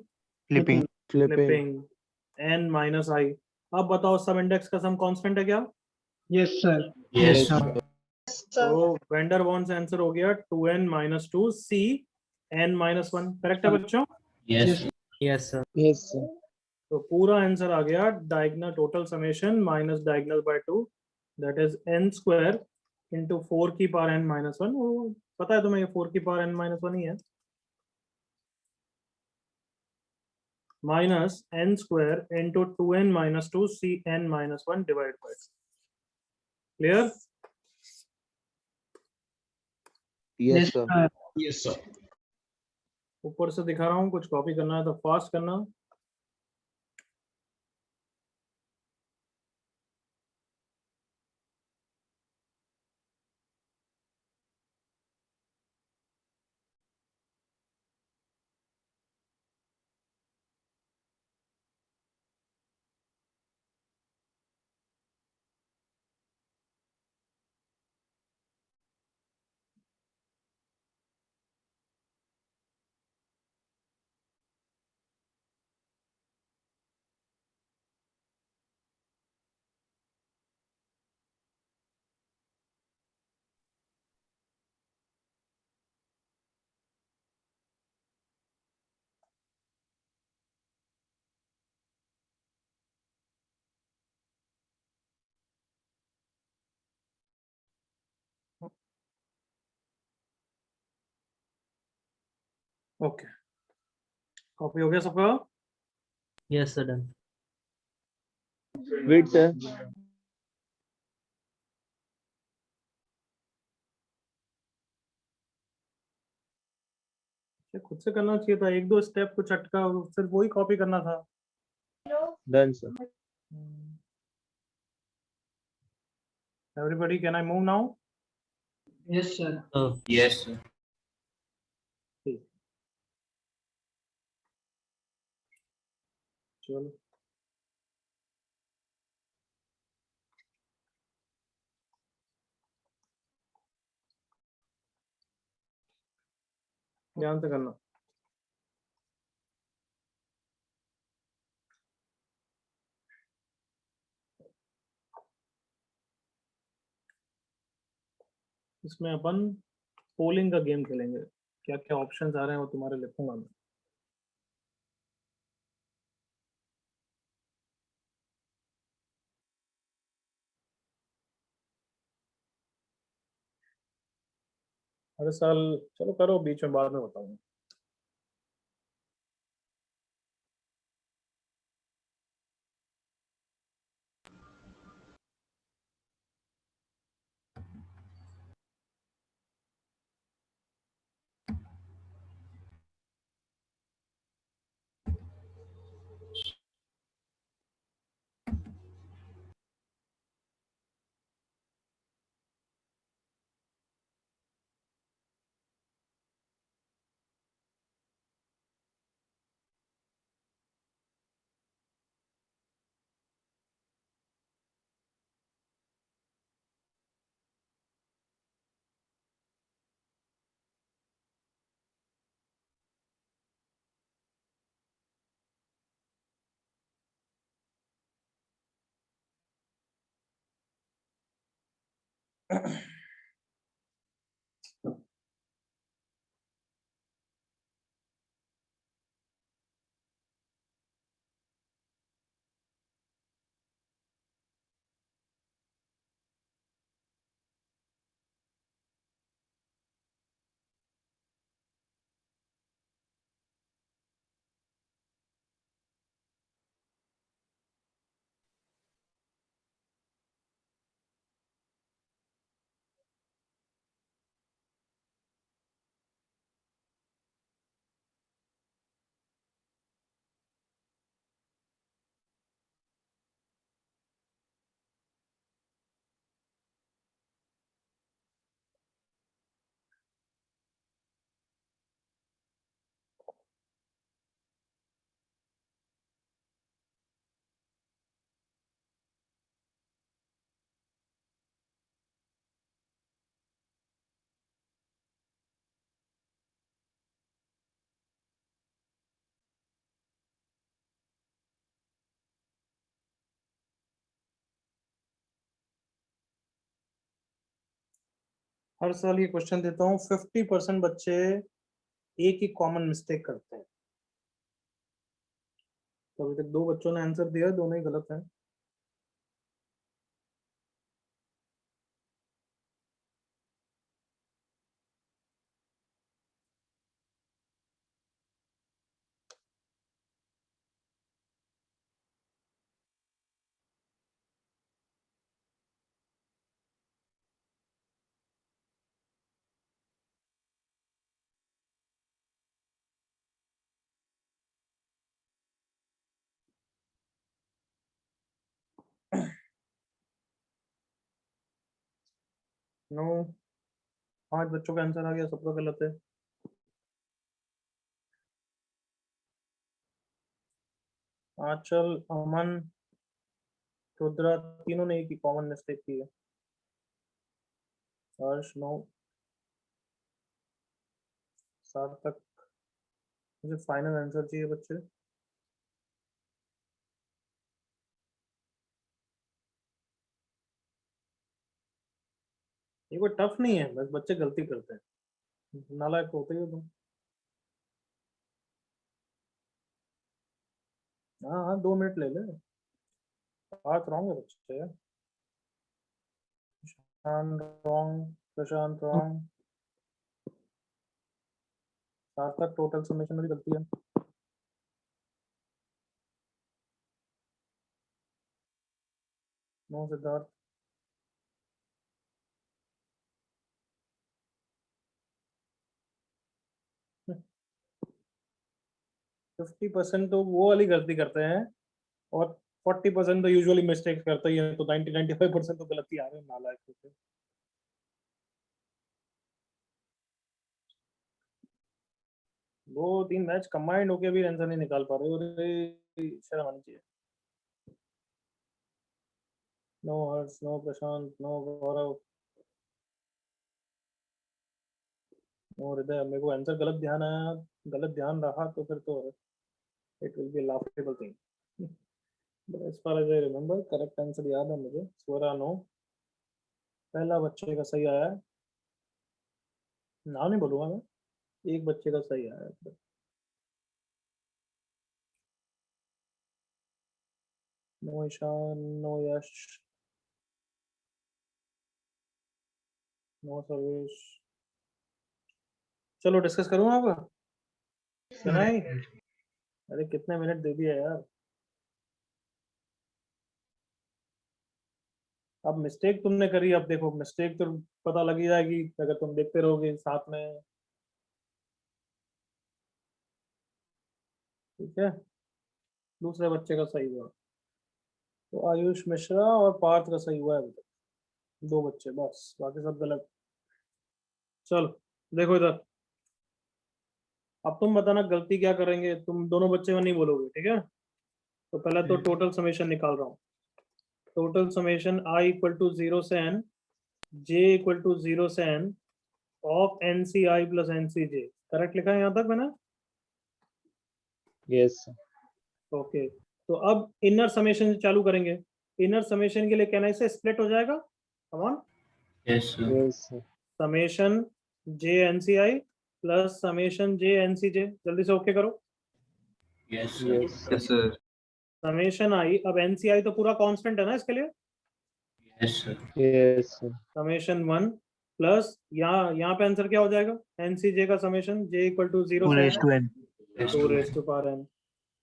Flipping Flipping. Flipping n minus I. अब बताओ सब इंडेक्स का सम कांस्टेंट है क्या? Yes, sir. Yes, Yes. sir. तो वेंडर वॉन्स आंसर हो गया 2n minus two C n minus one. Correct है बच्चों? Yes. Yes, sir. Yes, sir. तो पूरा आंसर आ गया diagonal total summation minus diagonal by 2, that is n square into 4 की पावर n माइनस वन। पता है तुम्हें ये 4 की पावर n माइनस वन ही है, minus n square into 2n minus two C n minus one divide by. Clear? Yes, sir. Yes, sir. ऊपर से दिखा रहा हूँ, कुछ कॉपी करना है तो फास्ट करना। ओके, कॉपी हो गया सबका? Yes, sir. Done. Wait, sir. ये खुद से करना चाहिए था, एक दो स्टेप कुछ अटका, सिर्फ वही कॉपी करना था। Done, sir. Everybody, can I move now? Yes, sir. Yes, sir. चलो, ध्यान से करना। इसमें अपन पोलिंग का गेम खेलेंगे, क्या क्या ऑप्शंस आ रहे हैं वो तुम्हारे लिखूंगा मैं। हर साल चलो करो, बीच में बाद में बताऊंगा। हर साल ये क्वेश्चन देता हूँ, 50% बच्चे एक ही कॉमन मिस्टेक करते हैं। तो अभी तक 2 बच्चों ने आंसर दिया, दोनों ही गलत हैं। नो, 5 बच्चों का आंसर आ गया, सबका गलत है। आंचल, अमन, रुद्रा, तीनों ने एक ही कॉमन मिस्टेक की है। हर्ष, नो। सार्थक, मुझे फाइनल आंसर चाहिए बच्चे। ये कोई टफ नहीं है, बस बच्चे गलती करते हैं, नालायक होते ही हो तुम। हाँ हाँ, 2 मिनट ले ले, बात रॉन्ग है बच्चे। प्रशांत रॉन्ग, प्रशांत रॉन्ग, सार्थक टोटल समेशन में भी गलती है। नो सिद्धार्थ। Hmm. 50% तो वो वाली गलती करते हैं और 40% तो यूजुअली मिस्टेक्स करते ही है, तो 90-95% तो गलती आ रहे हैं, नालायक होते हैं। वो 3 मैच कंबाइंड होके भी आंसर नहीं निकाल पा रहे हो, शर्म आनी चाहिए। नो हर्ष, नो प्रशांत, नो गौरव, नो हृदय। मेरे को आंसर गलत ध्यान आया, गलत ध्यान रहा तो फिर तो it will be laughable thing. But as far as I remember, correct answer याद है मुझे। स्वरा, नो। पहला बच्चे का सही आया है, नाम नहीं बोलूंगा मैं, एक बच्चे का सही आया है। नो ईशान, नो यश, नो सर्वेश। चलो डिस्कस करूँ आप? नहीं, अरे कितने मिनट दे दिया यार। अब मिस्टेक तुमने करी, अब देखो मिस्टेक तो पता लग ही जाएगी अगर तुम देखते रहोगे साथ में। ठीक है, दूसरे बच्चे का सही हुआ, तो आयुष मिश्रा और पार्थ का सही हुआ है अभी तक, 2 बच्चे बस, बाकी सब गलत। चलो देखो इधर, अब तुम बताना गलती क्या करेंगे, तुम दोनों बच्चे में नहीं बोलोगे, ठीक है? तो पहले तो टोटल समेशन निकाल रहा हूँ। Total summation i equal to 0 से n, j इक्वल टू 0 से n of nci plus ncj। Correct लिखा है यहाँ तक मैंने? Yes, sir. ओके, तो अब इनर समेशन चालू करेंगे। इनर समेशन के लिए कहना इसे स्प्लिट हो जाएगा। कम on, Yes, sir. Yes, sir. Summation j nci plus summation j ncj। जल्दी से ओके करो। Yes, sir. Yes, sir. sir. Summation i, अब nci तो पूरा कांस्टेंट है ना इसके लिए, Yes, sir. Yes, sir. Summation 1 plus यहाँ पे आंसर क्या हो जाएगा, ncj का समेशन j इक्वल टू 0 से n, 2 raised to power n।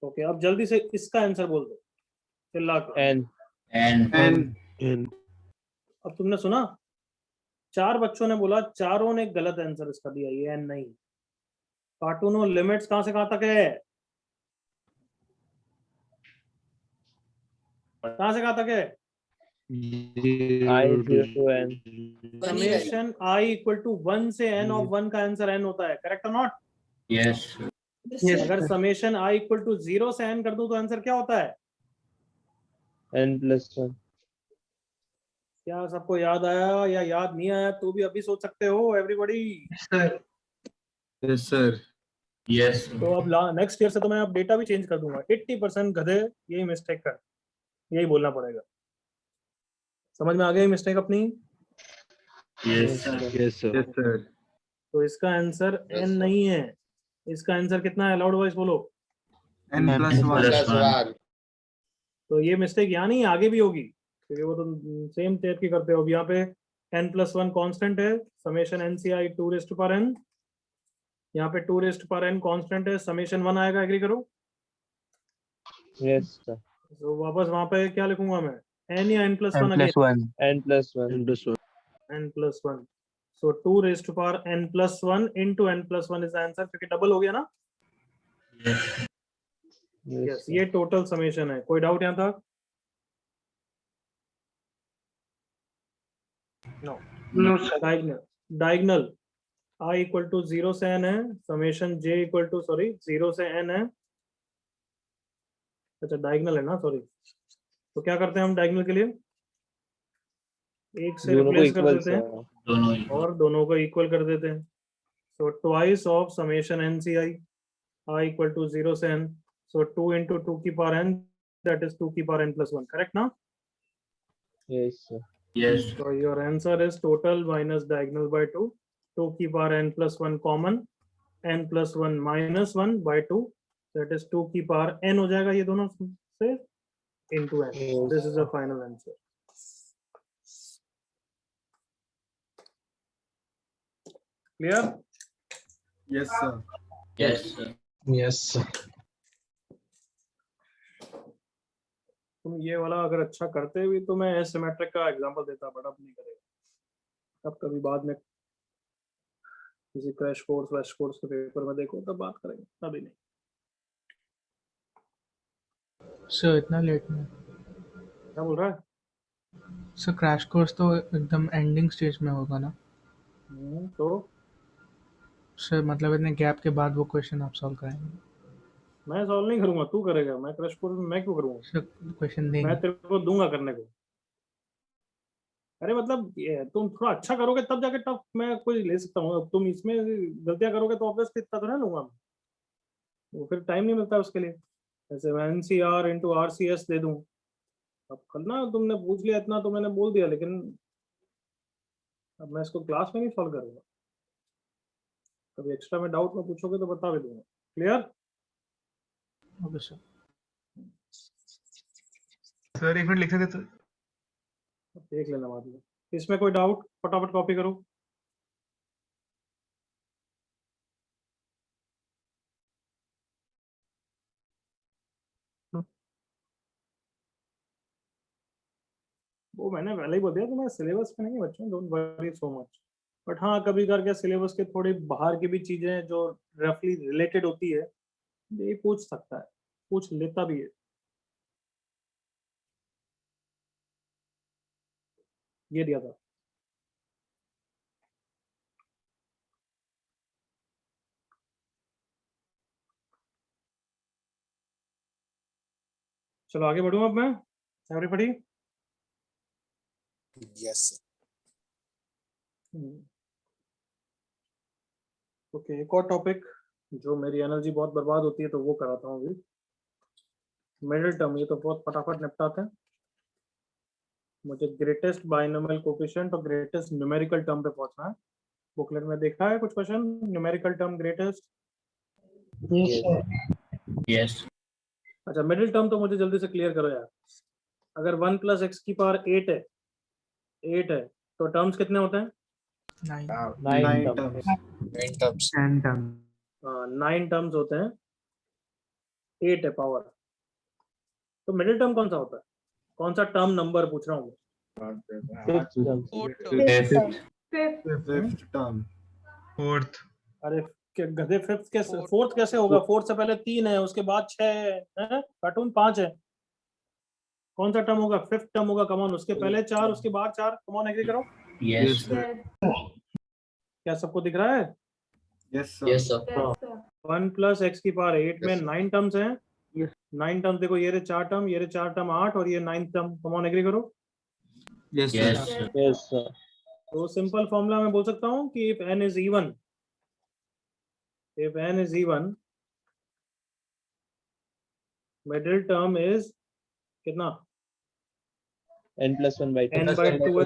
Okay, अब जल्दी से इसका आंसर बोल दो चिल्ला कर। And And अब तुमने सुना, 4 बच्चों ने बोला, चारों ने गलत आंसर इसका दिया, ये n नहीं। कार्टूनो लिमिट्स कहां से कहां तक है, कहां से कहां तक है? I 0 to n. समेशन i इक्वल टू 1 से n ऑफ 1 का आंसर n होता है, करेक्ट और नॉट? yes, sir. अगर समेशन i इक्वल टू 0 से n कर दूं तो आंसर क्या होता है? N plus 1. क्या सबको याद आया, या याद नहीं आया तो भी अभी सोच सकते हो everybody? Yes, sir. Yes, sir. तो अब नेक्स्ट ईयर से तो मैं अब डेटा भी चेंज कर दूंगा। 80% गधे यही मिस्टेक कर, यही बोलना पड़ेगा। समझ में आ गई मिस्टेक अपनी? Yes, sir. Yes, sir. Yes, sir. तो इसका आंसर Yes, n sir. नहीं है, इसका आंसर कितना है? लाउड वॉइस बोलो। N plus N 1. plus 1. तो ये मिस्टेक यहाँ नहीं, आगे भी होगी, क्योंकि वो तो सेम टाइप की करते हो। अब यहाँ पे n+1 कांस्टेंट है, summation NCI 2 raised to power n, यहाँ पे 2 raised to power n constant है, समेशन 1 आएगा, एग्री करो। Yes, sir. तो वापस वहां पे क्या लिखूंगा मैं? n या n+1 N again? plus 1. N+1. N plus 1. n+1, so 2 raised to power n+1 into n+1 is the answer, क्योंकि डबल हो गया ना। Yes, yes, sir. ये टोटल समेशन है। कोई डाउट यहाँ तक? No. Diagonal i equal to 0 से n है, समेशन j इक्वल टू 0 से n है। अच्छा डायगनल है ना, सॉरी। तो क्या करते हैं हम डायगनल के लिए? एक से दोनों को रिप्लेस कर equal देते हैं sir. दोनों equal. और दोनों को इक्वल कर देते हैं। So twice of summation NCI i equal to 0 से n, सो 2 into 2 की पावर n, that is 2 की पावर n+1, करेक्ट ना? Yes, sir. Yes. So your answer is total minus diagonal by 2, 2 की power n+1 common, n+1 minus 1 by 2, that is 2 की पावर n हो जाएगा ये दोनों से, into n. Yes. This is the final answer. Clear? Yes, sir. Yes, sir. Yes, sir. तुम ये वाला अगर अच्छा करते भी तो मैं एसिमेट्रिक का एग्जांपल देता, बट अब नहीं करेगा। अब कभी बाद में किसी क्रैश कोर्स वैश कोर्स के पेपर में देखो तब बात करेंगे, अभी नहीं। सर इतना लेट में? क्या बोल रहा है? सर क्रैश कोर्स तो एकदम एंडिंग स्टेज में होगा ना? तो सर मतलब इतने गैप के बाद वो क्वेश्चन आप सॉल्व कराएंगे? मैं सॉल्व नहीं करूंगा, तू करेगा। मैं क्रैश कोर्स में मैं क्यों करूंगा? सर क्वेश्चन मैं देंगे? तेरे को दूंगा करने को। अरे मतलब तुम थोड़ा अच्छा करोगे तब जाके टफ मैं कोई ले सकता हूँ। अब तुम इसमें गलतियां करोगे तो ऑब्वियसली इतना तो नहीं लूंगा मैं, वो फिर टाइम नहीं मिलता उसके लिए। जैसे मैं NCR into RCS दे दूं, अब कल ना तुमने पूछ लिया इतना तो मैंने बोल दिया, लेकिन अब मैं इसको क्लास में नहीं सॉल्व करूंगा। कभी एक्स्ट्रा में डाउट में पूछोगे तो बता भी दूंगा। क्लियर? Okay sir. सर एक मिनट लिख देते तो देख लेना बाद में। इसमें कोई डाउट? फटाफट कॉपी करो। वो मैंने पहले ही बोल दिया, तो मैं सिलेबस पे नहीं बच्चों, don't worry so much. But हाँ, कभी करके सिलेबस के थोड़ी बाहर की भी चीजें जो रफली रिलेटेड होती है ये पूछ सकता है, पूछ लेता भी है। ये दिया था। चलो आगे बढ़ूं अब मैं। एवरीबॉडी? Yes. ओके, एक और टॉपिक जो मेरी एनर्जी बहुत बर्बाद होती है तो वो कराता हूँ अभी। मिडिल टर्म, ये तो बहुत फटाफट निपटाते हैं। मुझे ग्रेटेस्ट बाइनोमियल कोफिशिएंट और ग्रेटेस्ट न्यूमेरिकल टर्म पे पहुंचना है। बुकलेट में देखा है कुछ question numerical term greatest? Yes. अच्छा, मिडिल टर्म तो मुझे जल्दी से क्लियर करो यार। अगर 1 + x की पावर 8 है तो टर्म्स कितने होते हैं? 9। 9 terms. 9 terms. 10 term. 9 टर्म्स होते हैं, 8 है पावर। तो मिडिल टर्म कौन सा होता है? कौन सा टर्म नंबर पूछ रहा हूँ? Fifth term. Fifth term. Fourth. अरे गधे, फिफ्थ कैसे, फोर्थ कैसे होगा? फोर्थ से पहले 3 है, उसके बाद 6 है, कार्टून 5 है। कौन सा टर्म होगा? फिफ्थ टर्म होगा। कमॉन, उसके पहले 4, उसके बाद 4। कमॉन, एग्री करो। Yes. क्या सबको दिख रहा है? Yes, sir. Yes, sir. 1 + x की पावर 8 में 9 टर्म्स हैं। 9 टर्म्स देखो, ये रहे 4 टर्म, ये रहे 4 टर्म 8 और ये 9 टर्म। कमॉन, एग्री करो। Yes, Yes. sir. Yes, sir. तो सिंपल फॉर्मूला में बोल सकता हूँ कि if n is even, middle term is कितना? N+1 by 2. n/2 है।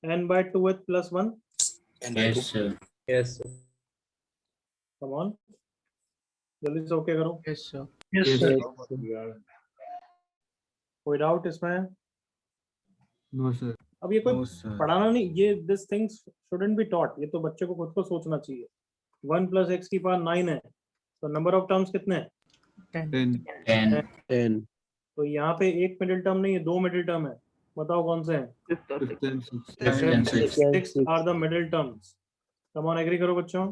n by 2th plus 1. Yes, sir. Yes, sir. Come on, जल्दी से ओके करो. Yes, sir. Yes, Yes, sir. sir. कोई डाउट इसमें? No sir. अब ये कोई नो सर. पढ़ाना नहीं, ये this things shouldn't be taught. ये तो बच्चे को खुद को सोचना चाहिए. 1 plus x की पावर 9 है, तो नंबर ऑफ टर्म्स कितने हैं? 10. 10. 10. तो यहाँ पे एक मिडिल टर्म नहीं है, 2 मिडिल टर्म है. बताओ कौन से हैं? 15, 15, 16. 6 are the middle terms. Come on agree करो बच्चों.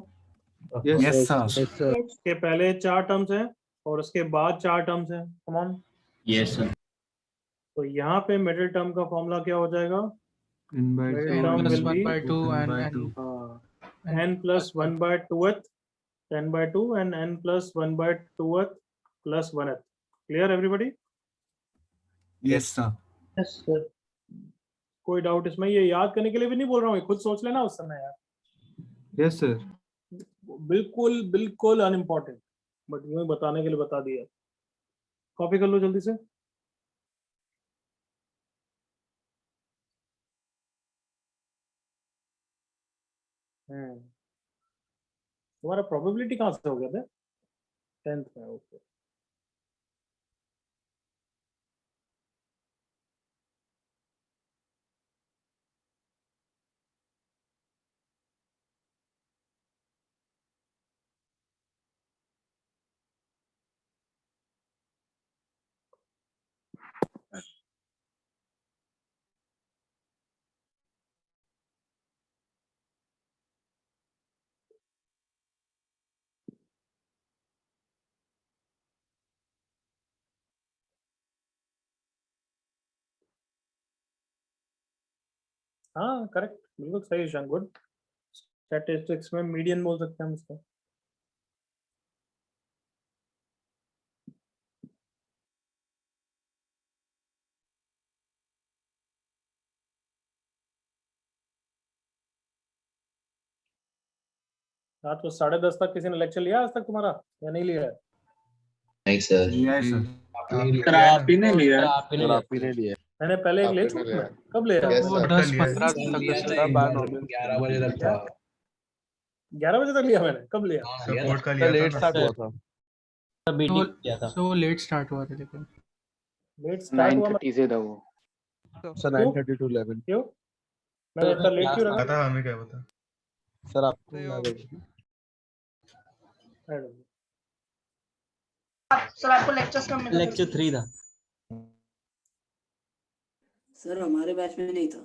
Yes, sir. Yes, sir. इसके पहले 4 टर्म्स हैं और उसके बाद 4 टर्म्स हैं. Come on. Yes, sir. तो यहाँ पे मिडिल टर्म का फॉर्मूला क्या हो जाएगा? N by Middle 2 term N plus will 1 be by 2 N by and 2. n plus 1 by 2th, 10 by 2 and n plus 1 by 2th plus 1th. Clear everybody? Yes, sir. Yes, sir. कोई डाउट इसमें? ये याद करने के लिए भी नहीं बोल रहा हूँ, खुद सोच लेना उस समय यार. Yes, sir. बिल्कुल बिल्कुल अनइम्पोर्टेंट, बट यूं ही बताने के लिए बता दिया. कॉपी कर लो जल्दी से. तुम्हारा प्रोबेबिलिटी कहाँ से हो गया था? 10th में. ओके. हाँ करेक्ट, बिल्कुल सही शान. गुड. स्टैटिस्टिक्स में मीडियन बोल सकते हैं हम इसको. रात को 10:30 तक किसी ने लेक्चर लिया आज तक तुम्हारा या नहीं लिया है? नहीं, sir. Yes, sir. आप ही ने लिया. आप ही ने लिया. मैंने पहले एक ले आपने चुका लिया मैं. कब ले रहा? Yes, वो sir. 10-15 तक लिया का था, था. 11 बजे तक था. 11 बजे तक लिया मैंने. कब लिया? Support का लिया था ना. हुआ था. मीटिंग किया था. So late start हुआ था लेकिन. लेट स्टार्ट हुआ. 9:30 से था वो. Sir, 9:30 to 11. क्यों? मैंने इतना लेट क्यों रखा? पता हमें क्या पता. Sir, आपको याद है? सर आपको लेक्चर्स कब मिला? लेक्चर 3 था. सर हमारे बैच में नहीं था.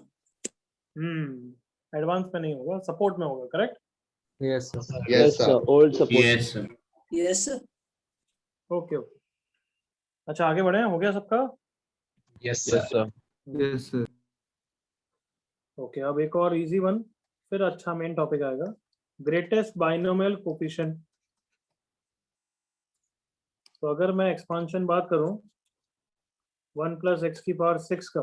एडवांस में नहीं होगा, सपोर्ट में होगा. Correct. Yes, sir. Yes, sir. Old support. Yes, sir. Yes sir. Okay okay. अच्छा आगे बढ़े. हो गया सबका? Yes, Yes, sir. Yes, sir. Okay. अब एक और इजी वन, फिर अच्छा मेन टॉपिक आएगा. Greatest binomial coefficient. तो अगर मैं एक्सपांशन बात करूं 1 plus x की पावर 6 का,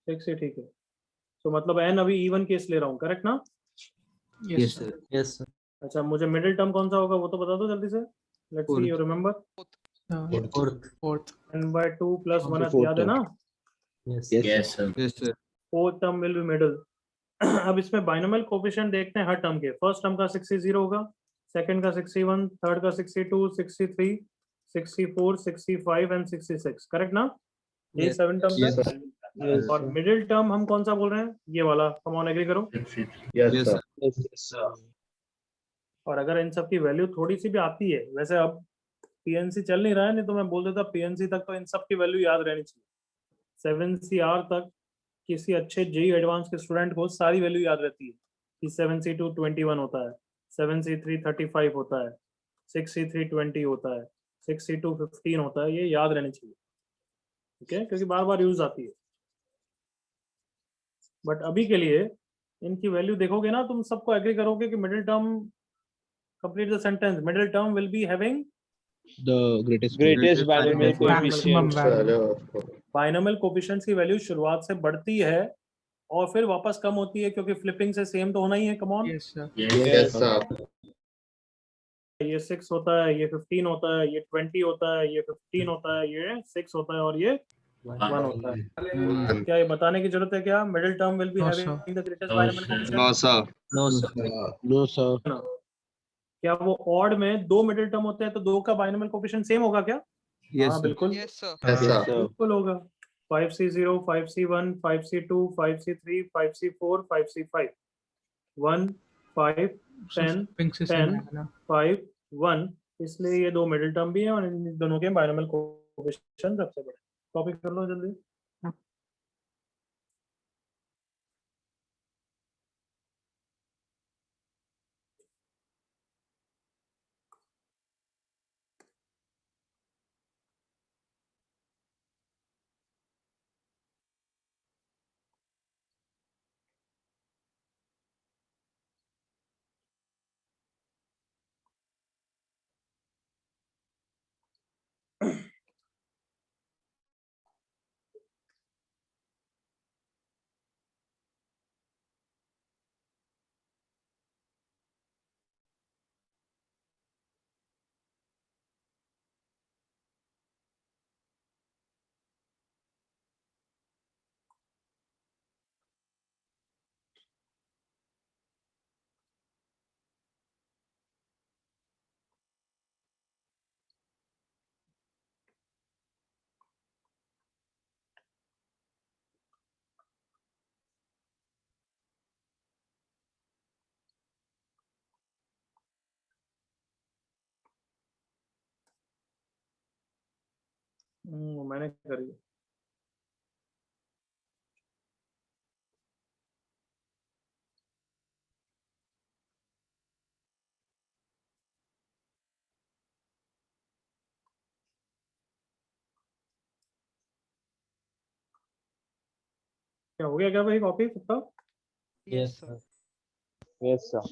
6 ही ठीक है. तो मतलब n अभी इवन केस ले रहा हूं. करेक्ट ना? Yes, sir. Yes, sir. अच्छा मुझे मिडिल टर्म कौन सा होगा वो तो बता दो जल्दी से. Let's see. You remember? Fourth. n by 2 plus 1 fourth याद है ना? Yes. Yes, sir. Yes, sir. Fourth term will B middle. अब इसमें बाइनोमियल कोफिशिएंट देखते हैं हर टर्म के. फर्स्ट टर्म का 60 होगा, सेकंड का 61, थर्ड का 62, 63, 64, 65 एंड 66. करेक्ट ना? ये 7 टर्म्स Yes, है. sir. Yes, और मिडिल टर्म हम कौन सा बोल रहे हैं? ये वाला. कम ऑन एग्री करो. Yes, Yes, sir. Yes, sir. और अगर इन सब की वैल्यू थोड़ी सी भी आती है, वैसे अब पीएनसी चल नहीं रहा है, नहीं तो मैं बोल देता पीएनसी तक तो इन सब की वैल्यू याद रहनी चाहिए. 7CR तक किसी अच्छे जेई एडवांस के स्टूडेंट को सारी वैल्यू याद रहती है कि 7C2 21 होता है, 7C3 35 होता है, 6C3 20 होता है, 6C2 15 होता है. ये याद रहनी चाहिए. ठीक है, क्योंकि बार बार यूज आती है. बट अभी के लिए इनकी वैल्यू देखोगे ना, तुम सबको एग्री करोगे कि middle term, complete the sentence, middle term will be having The greatest binomial binomial Maximum coefficient. value. Binomial coefficients की वैल्यू शुरुआत से बढ़ती है और फिर वापस कम होती है, क्योंकि फ्लिपिंग से सेम तो होना ही है. Come on. Yes, sir. Yes, sir. ये 6 होता है, ये 15 होता है, ये 20 होता है, ये 15 होता है, ये 6 होता है और ये 1 होता है। Hmm. क्या ये बताने की जरूरत है क्या? Middle term will B No, having the greatest No, binomial sir. Coefficient. No, sir. No, sir. No, sir. क्या वो ऑड में दो मिडिल टर्म होते हैं तो दो का बाइनोमियल कोएफिशिएंट सेम होगा क्या? Yes, हाँ sir. बिल्कुल, Yes, sir. बिल्कुल होगा। 5C0, 5C1, 5C2, 5C3, 5C4, 5C5, 1, 5, 10, pink से 10, सेम है ना? 5, 1, इसलिए ये दो मिडिल टर्म भी हैं और इन दोनों के बाइनोमियल कोएफिशिएंट सबसे बड़े। कॉपी कर लो जल्दी। मैंने करी। क्या हो गया क्या भाई कॉपी सबका? Yes, sir. Yes, sir.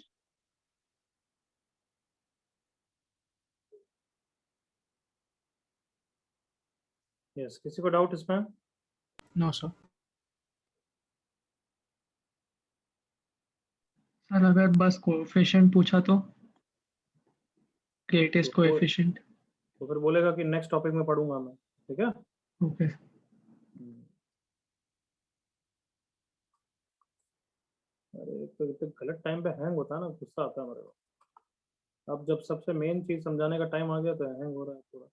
Yes, किसी को डाउट इसमें? No sir. सर अगर बस कोएफिशिएंट पूछा तो ग्रेटेस्ट तो कोएफिशिएंट। तो फिर बोलेगा कि नेक्स्ट टॉपिक में पढ़ूंगा मैं, ठीक है? ओके। अरे तो गलत टाइम पे हैंग होता है ना, गुस्सा आता है मेरे को। अब जब सबसे मेन चीज समझाने का टाइम आ गया तो हैंग हो रहा है पूरा।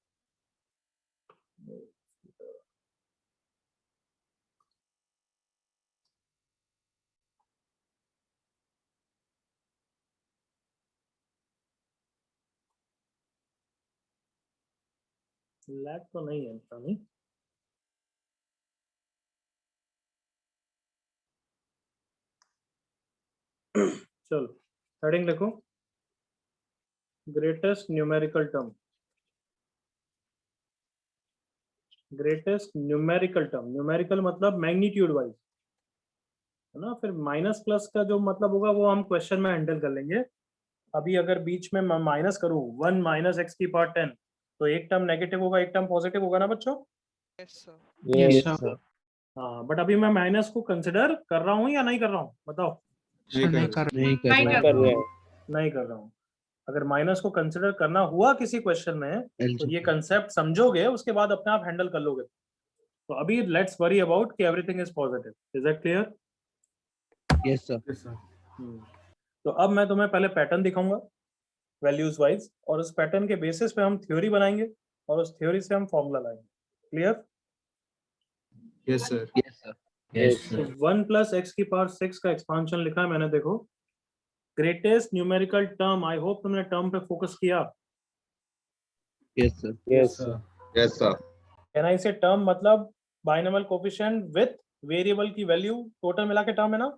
लैग तो नहीं है पता नहीं। चलो हेडिंग लिखो, greatest numerical term. Greatest numerical term, numerical मतलब मैग्नीट्यूड वाइज, है ना? फिर माइनस प्लस का जो मतलब होगा वो हम क्वेश्चन में हैंडल कर लेंगे। अभी अगर बीच में माइनस करूँ 1 माइनस एक्स की पावर 10 तो एक टर्म नेगेटिव होगा, एक टर्म पॉजिटिव होगा ना बच्चों? Yes, sir. Yes, sir. हाँ, बट अभी मैं माइनस को कंसिडर कर रहा हूँ या नहीं कर रहा हूँ, बताओ? सर नहीं कर नहीं कर रहे हैं। नहीं कर रहा हूँ। अगर माइनस को कंसिडर करना हुआ किसी क्वेश्चन में तो ये कंसेप्ट समझोगे, उसके बाद अपने आप हैंडल कर लोगे। तो अभी लेट्स वरी अबाउट कि everything is positive. Is that clear? Yes, sir. Yes, sir. तो अब मैं तुम्हें पहले पैटर्न दिखाऊंगा वैल्यूज वाइज, और उस पैटर्न के बेसिस पे हम थ्योरी बनाएंगे और उस थ्योरी से हम फॉर्मूला लाएंगे। Clear? Yes, sir. Yes, sir. Yes, sir. 1 plus x की पावर 6 का एक्सपांशन लिखा है मैंने, देखो। Greatest numerical term, I hope तुमने टर्म पे फोकस किया। Yes, sir. Yes, sir. Yes, sir. Can I से टर्म मतलब बाइनोमियल कोएफिशिएंट विद वेरिएबल की वैल्यू, टोटल मिला के टर्म है ना?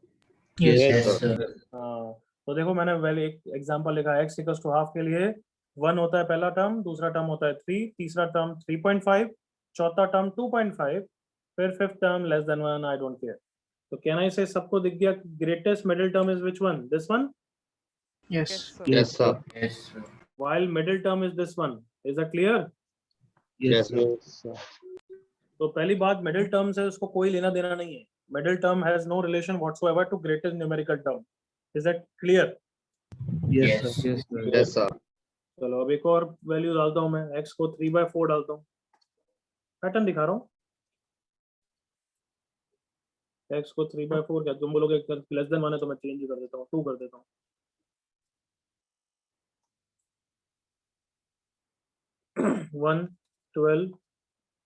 Yes, Yes, sir. sir. हाँ, तो देखो मैंने वैल्यू एक एग्जांपल लिखा है, x इक्वल्स टू हाफ के लिए 1 होता है पहला टर्म, दूसरा टर्म होता है 3, तीसरा टर्म 3.5, चौथा टर्म 2.5, फिर fifth term less than 1, I don't care. तो कैन आई से सबको दिख गया greatest middle term is which one? This one. yes, Yes, sir. Yes, sir. While middle term is this one. Is that clear? Yes, sir. sir. तो पहली बात, मिडिल टर्म से उसको कोई लेना देना नहीं है। Middle term has no relation whatsoever to greatest numerical term. Is that clear? Yes, sir. Yes, sir. Yes, sir. चलो अब एक और वैल्यू डालता हूं मैं, x को 3/4 डालता हूं। पैटर्न दिखा रहा हूं। x को 3/4 क्या तुम बोलोगे लेस देन 1 है तो मैं चेंज कर देता हूँ 2 कर देता हूँ। वन 12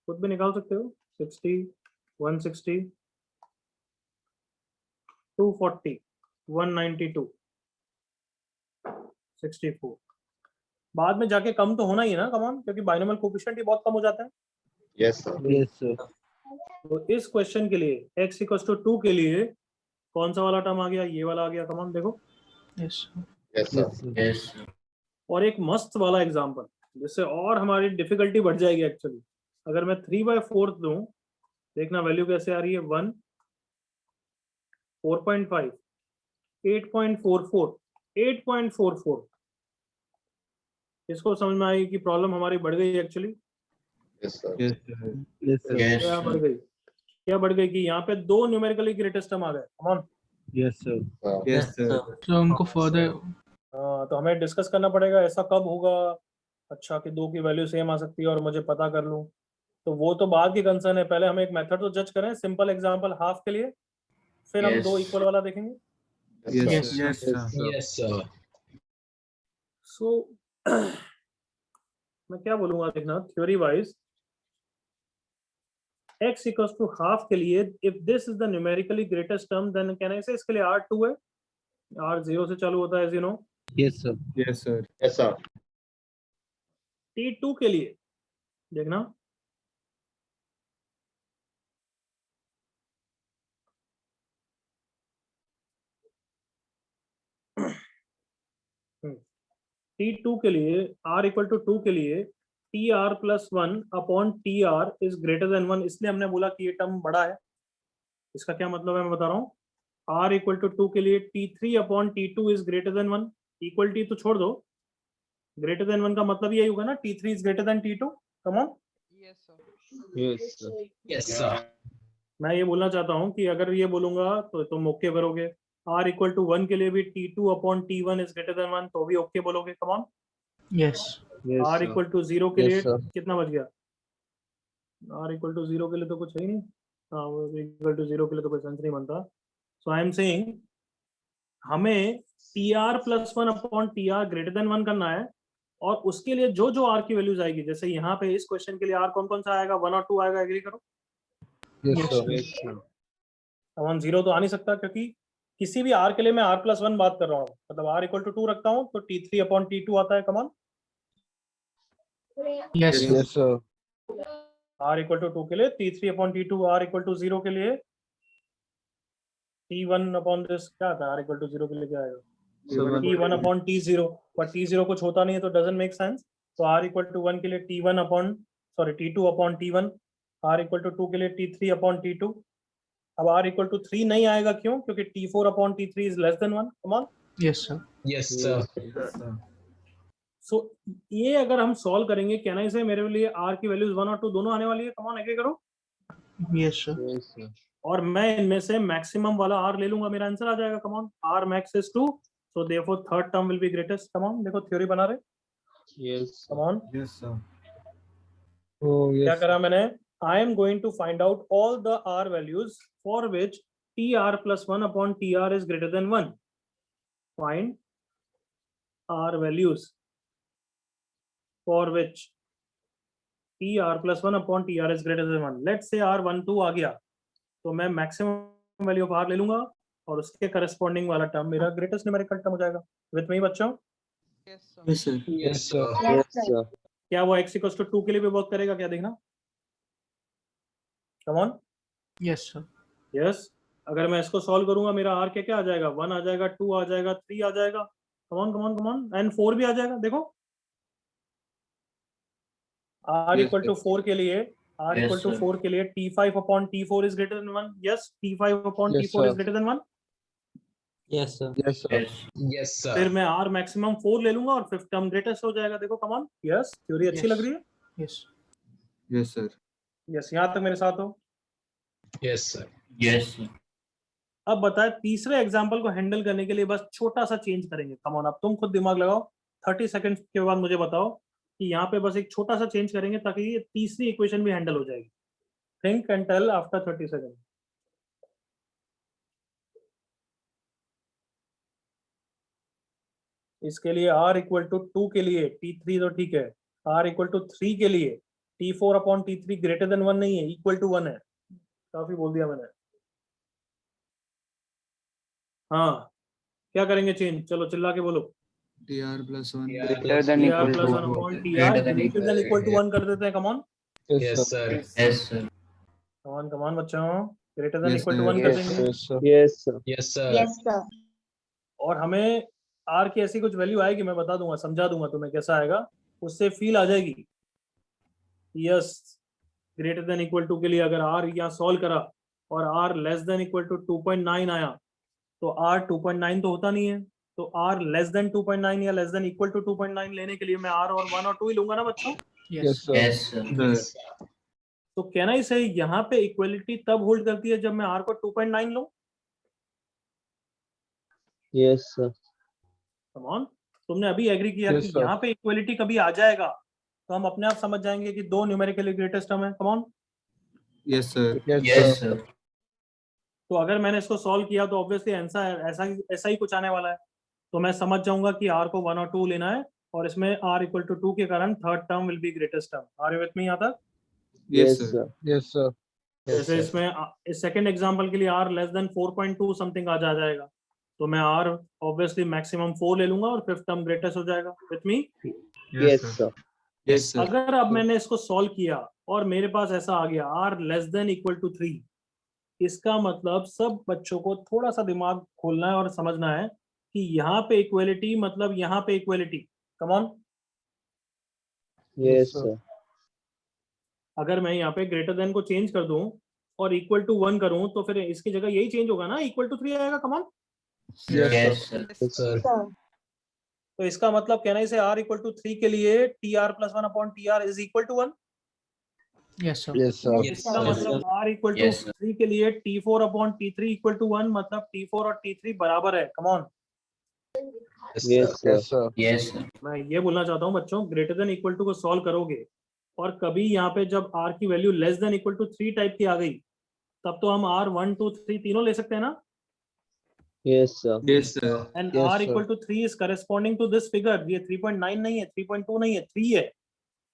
खुद भी निकाल सकते हो 60 160 240 192 64 बाद में जाके कम तो होना ही है ना कमान, क्योंकि बाइनोमियल कोएफिशिएंट ही बहुत कम हो जाता है। Yes, sir. Yes, sir. तो इस क्वेश्चन के लिए x = 2 के लिए कौन सा वाला टर्म आ गया, ये वाला आ गया कमान देखो। Yes Yes, sir. Yes. और एक मस्त वाला एग्जांपल जिससे और हमारी डिफिकल्टी बढ़ जाएगी एक्चुअली। अगर मैं 3/4 दूं, देखना वैल्यू कैसे आ रही है 1 4.5 8.44 8.44। इसको समझ में आएगी कि प्रॉब्लम हमारी बढ़ गई actually. Yes, sir. Yes, sir. Yes, sir. Yes. क्या बढ़ गई, क्या बढ़ गई कि यहाँ पे 2 न्यूमेरिकली ग्रेटेस्ट टर्म आ गए। Come on. Yes, sir. Yes, sir. तो उनको फर्दर हाँ, तो हमें डिस्कस करना पड़ेगा ऐसा कब होगा अच्छा कि 2 की वैल्यू सेम आ सकती है और मुझे पता कर लूं। तो वो तो बाद की कंसर्न है, पहले हम एक मेथड तो जज करें सिंपल एग्जांपल हाफ के लिए, फिर हम Yes. 2 इक्वल वाला देखेंगे। Yes, Yes, sir. Yes, sir. सो मैं क्या बोलूंगा, देखना थ्योरी वाइज x = हाफ के लिए if this is the numerically greatest term then can I say इसके लिए r 2 है, r 0 से चालू होता है as you know. Yes, sir. Yes, sir. Yes, sir. t2 के लिए देखना t2 के लिए r = 2 के लिए tr + 1 upon tr is greater than 1, इसलिए हमने बोला कि ये टर्म बड़ा है। इसका क्या मतलब है मैं बता रहा हूँ, r = 2 के लिए t3 upon t2 is greater than 1। Equal T तो छोड़ दो, ग्रेटर देन 1 का मतलब यही होगा ना t3 is greater then t2। Come on. Yes, sir. Yes, sir. मैं ये बोलना चाहता हूँ कि अगर ये बोलूंगा तो तुम ओके करोगे, r = 1 के लिए भी t2 upon t1 is greater than 1 तो भी ओके बोलोगे। Come on. Yes Yes, r sir. = 0 के Yes, लिए sir. कितना बच गया, r = 0 के लिए तो कुछ है ही नहीं। हाँ, इक्वल टू 0 के लिए तो कोई सेंस नहीं बनता। सो आई एम सेइंग हमें tr + 1 upon tr greater than 1 करना है, और उसके लिए जो जो r की वैल्यूज आएगी, जैसे यहाँ पे इस क्वेश्चन के लिए r कौन कौन सा आएगा, 1 और 2 आएगा। एग्री करो। Yes, sir. Yes, sir. अब 0 तो आ नहीं सकता, क्योंकि किसी भी r के लिए मैं r + 1 बात कर रहा हूँ, मतलब r = 2 रखता हूँ तो t3 अपॉन t2 आता है। Come on. Yes Yes, sir. r = 2 के लिए t3 अपॉन t2, r = 0 के लिए t1 अपॉन दिस क्या आता है, r = 0 के लिए क्या आएगा, t1 अपॉन t0, पर t0 कुछ होता नहीं है तो डजंट मेक सेंस। तो r = 1 के लिए t2 अपॉन t1, r = 2 के लिए t3 अपॉन t2। अब r = 3 नहीं आएगा, क्यों, क्योंकि t4 upon t3 is less then 1। Come on. Yes sir Yes, sir. Yes, sir. सो ये अगर हम सॉल्व करेंगे, कहना से मेरे लिए r की वैल्यूज 1 और 2 दोनों आने वाली है। कम ऑन, एग्री करो। Yes sir Yes, sir. और मैं इनमें से मैक्सिमम वाला r ले लूंगा, मेरा आंसर आ जाएगा। Come on, r max is 2, so therefore third term will be greatest। Come on, देखो थ्योरी बना रहे। Yes, sir. Come on, Yes, sir. Oh, क्या yes. करा मैंने, I am going to find out all the r values for which tr + 1 upon tr is greater than 1. Find r values for which tr + 1 upon tr is greater than 1. Let's say r12 आ गया तो मैं मैक्सिमम वैल्यू ऑफ r ले लूंगा और उसके करस्पॉन्डिंग वाला टर्म मेरा ग्रेटेस्ट न्यूमेरिकल टर्म हो जाएगा। विद मी बच्चों? Yes, sir. Yes, sir. Yes, sir. क्या वो x = 2 के लिए भी वर्क करेगा, क्या देखना। Come on. Yes sir yes, अगर मैं इसको सॉल्व करूंगा मेरा r क्या आ जाएगा, 1 आ जाएगा, 2 आ जाएगा, 3 आ जाएगा। Come on come on come on, and 4 भी आ जाएगा। देखो r Yes, = 4 के लिए, r Yes, = sir. 4 के लिए t5 upon t4 is greater than 1। Yes, t5 upon Yes, t4 is sir. Greater than 1। Yes, sir. Yes, sir. Yes. Yes, sir. फिर मैं r मैक्सिमम 4 ले लूंगा और फिफ्थ टर्म ग्रेटेस्ट हो जाएगा। देखो कम ऑन। यस, थ्योरी अच्छी Yes. लग रही है। Yes Yes, sir. यस, यहाँ तक मेरे साथ हो। Yes, sir. Yes. अब बताए तीसरे एग्जाम्पल को हैंडल करने के लिए बस छोटा सा चेंज करेंगे। कम ऑन, अब तुम खुद दिमाग लगाओ, 30 सेकंड्स के बाद मुझे बताओ कि यहाँ पे बस एक छोटा सा चेंज करेंगे ताकि ये तीसरी इक्वेशन भी हैंडल हो जाएगी। Think and tell after 30 second. इसके लिए r इक्वल टू 2 के लिए t3 तो ठीक है, r इक्वल टू 3 के लिए t4 upon t3 greater than 1 नहीं है, इक्वल टू 1 है। काफी बोल दिया मैंने। हाँ, क्या करेंगे चेंज? चलो चिल्ला के बोलो। TR plus 1. Greater than tr equal plus to 1 1. upon tr Greater than greater than equal to 1 कर देते हैं। Come on Yes, sir. Yes, sir. Come on बच्चों, greater than Yes, equal to sir. 1 कर Yes, देंगे। Yes, sir. Yes, sir. Yes, sir. Yes, sir. और हमें r की ऐसी कुछ वैल्यू आएगी, मैं बता दूंगा, समझा दूंगा तुम्हें कैसा आएगा, उससे फील आ जाएगी। Yes, greater than equal to के लिए अगर r यहाँ सॉल्व करा और r less than equal to 2.9 आया तो r 2.9 तो होता नहीं है, तो r लेस देन 2.9 या लेस देन इक्वल टू 2.9 लेने के लिए मैं r और 1 और 2 ही लूंगा ना बच्चों। Yes, sir. Yes, sir. Sir. तो कहना ही सही, यहाँ पे इक्वलिटी तब होल्ड करती है जब मैं r को 2.9 लूं। Yes, sir. कम ऑन, तुमने अभी एग्री किया Yes, कि sir. यहाँ पे इक्वलिटी कभी आ जाएगा तो हम अपने आप समझ जाएंगे कि दो न्यूमेरिकली ग्रेटेस्ट टर्म है। Come on, Yes, sir. Yes, Yes, sir. sir. तो अगर मैंने इसको सॉल्व किया तो ऑब्वियसली ऐसा ही कुछ आने वाला है, तो मैं समझ जाऊंगा कि r को 1 और 2 लेना है, और इसमें r इक्वल टू 2 के कारण third term will be greatest term. Are you with me यहाँ तक? Yes, Yes, sir. sir. Yes, sir. जैसे इसमें इस सेकंड एग्जांपल के लिए r लेस देन 4.2 समथिंग आ जाएगा, तो मैं r ऑब्वियसली मैक्सिमम 4 ले लूंगा और फिफ्थ टर्म ग्रेटेस्ट हो जाएगा। With me? Yes, sir. Yes, sir. अगर अब मैंने इसको सॉल्व किया और मेरे पास ऐसा आ गया r less than equal to 3, इसका मतलब सब बच्चों को थोड़ा सा दिमाग खोलना है और समझना है कि यहाँ पे इक्वलिटी मतलब यहाँ पे equality. Come on, Yes, sir. अगर मैं यहाँ पे ग्रेटर देन को चेंज कर दूं और इक्वल टू 1 करूं तो फिर इसकी जगह यही चेंज होगा ना, इक्वल टू 3 आएगा। कम on, Yes, sir. Yes, sir. Sir. तो इसका मतलब कहना इसे r इक्वल टू 3 के लिए tr plus 1 upon tr is equal to 1। Yes, sir. Yes, sir. Yes, इसका sir. मतलब r equal to Yes, sir. 3 के लिए t4 upon t3 equal to 1, मतलब t4 और t3 बराबर है। Come on, Yes, sir. Yes, sir. Yes, sir. मैं ये बोलना चाहता हूँ बच्चों, ग्रेटर देन इक्वल टू को सॉल्व करोगे और कभी यहाँ पे जब r की value less than equal to 3 type की आ गई, तब तो हम r 1 2 3 तीनों ले सकते हैं ना। Yes, sir. Yes, sir. And Yes, r sir. Equal to 3 is corresponding to this figure. ये 3.9 नहीं है, 3.2 नहीं है, 3 है,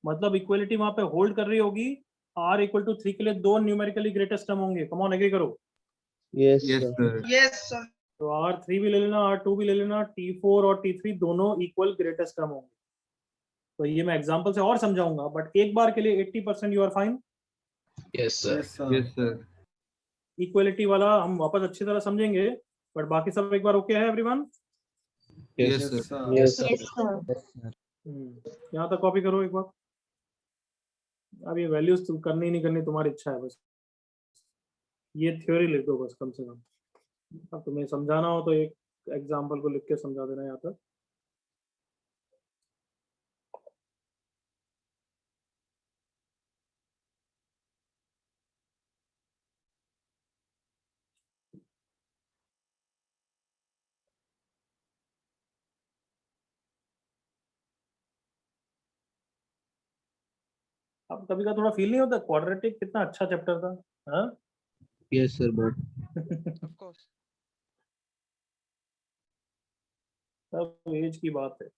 मतलब इक्वलिटी वहां पे होल्ड कर रही होगी। r इक्वल टू 3 के लिए दो न्यूमेरिकली ग्रेटेस्ट टर्म होंगे। कम ऑन, एग्री करो। Yes, Yes, sir. sir. तो r3 भी ले लेना, r2 भी ले लेना, t4 और t3 दोनों इक्वल ग्रेटेस्ट टर्म होंगे। तो ये मैं एग्जांपल से और समझाऊंगा, बट एक बार के लिए 80% you are fine. Yes, sir. Yes, sir. Equality वाला हम वापस अच्छी तरह समझेंगे, बट बाकी सब एक बार ओके है everyone? Yes, sir. Yes, sir. Yes, sir. यहाँ तक कॉपी करो एक बार। अब ये वैल्यूज करनी नहीं करनी तुम्हारी इच्छा है, बस ये थ्योरी लिख दो बस कम से कम। अब तुम्हें समझाना हो तो एक एग्जांपल को लिख के समझा देना यहाँ तक। अब कभी का थोड़ा फील नहीं होता क्वाड्रेटिक कितना अच्छा चैप्टर था? हाँ Yes, sir. But सब एज की बात है।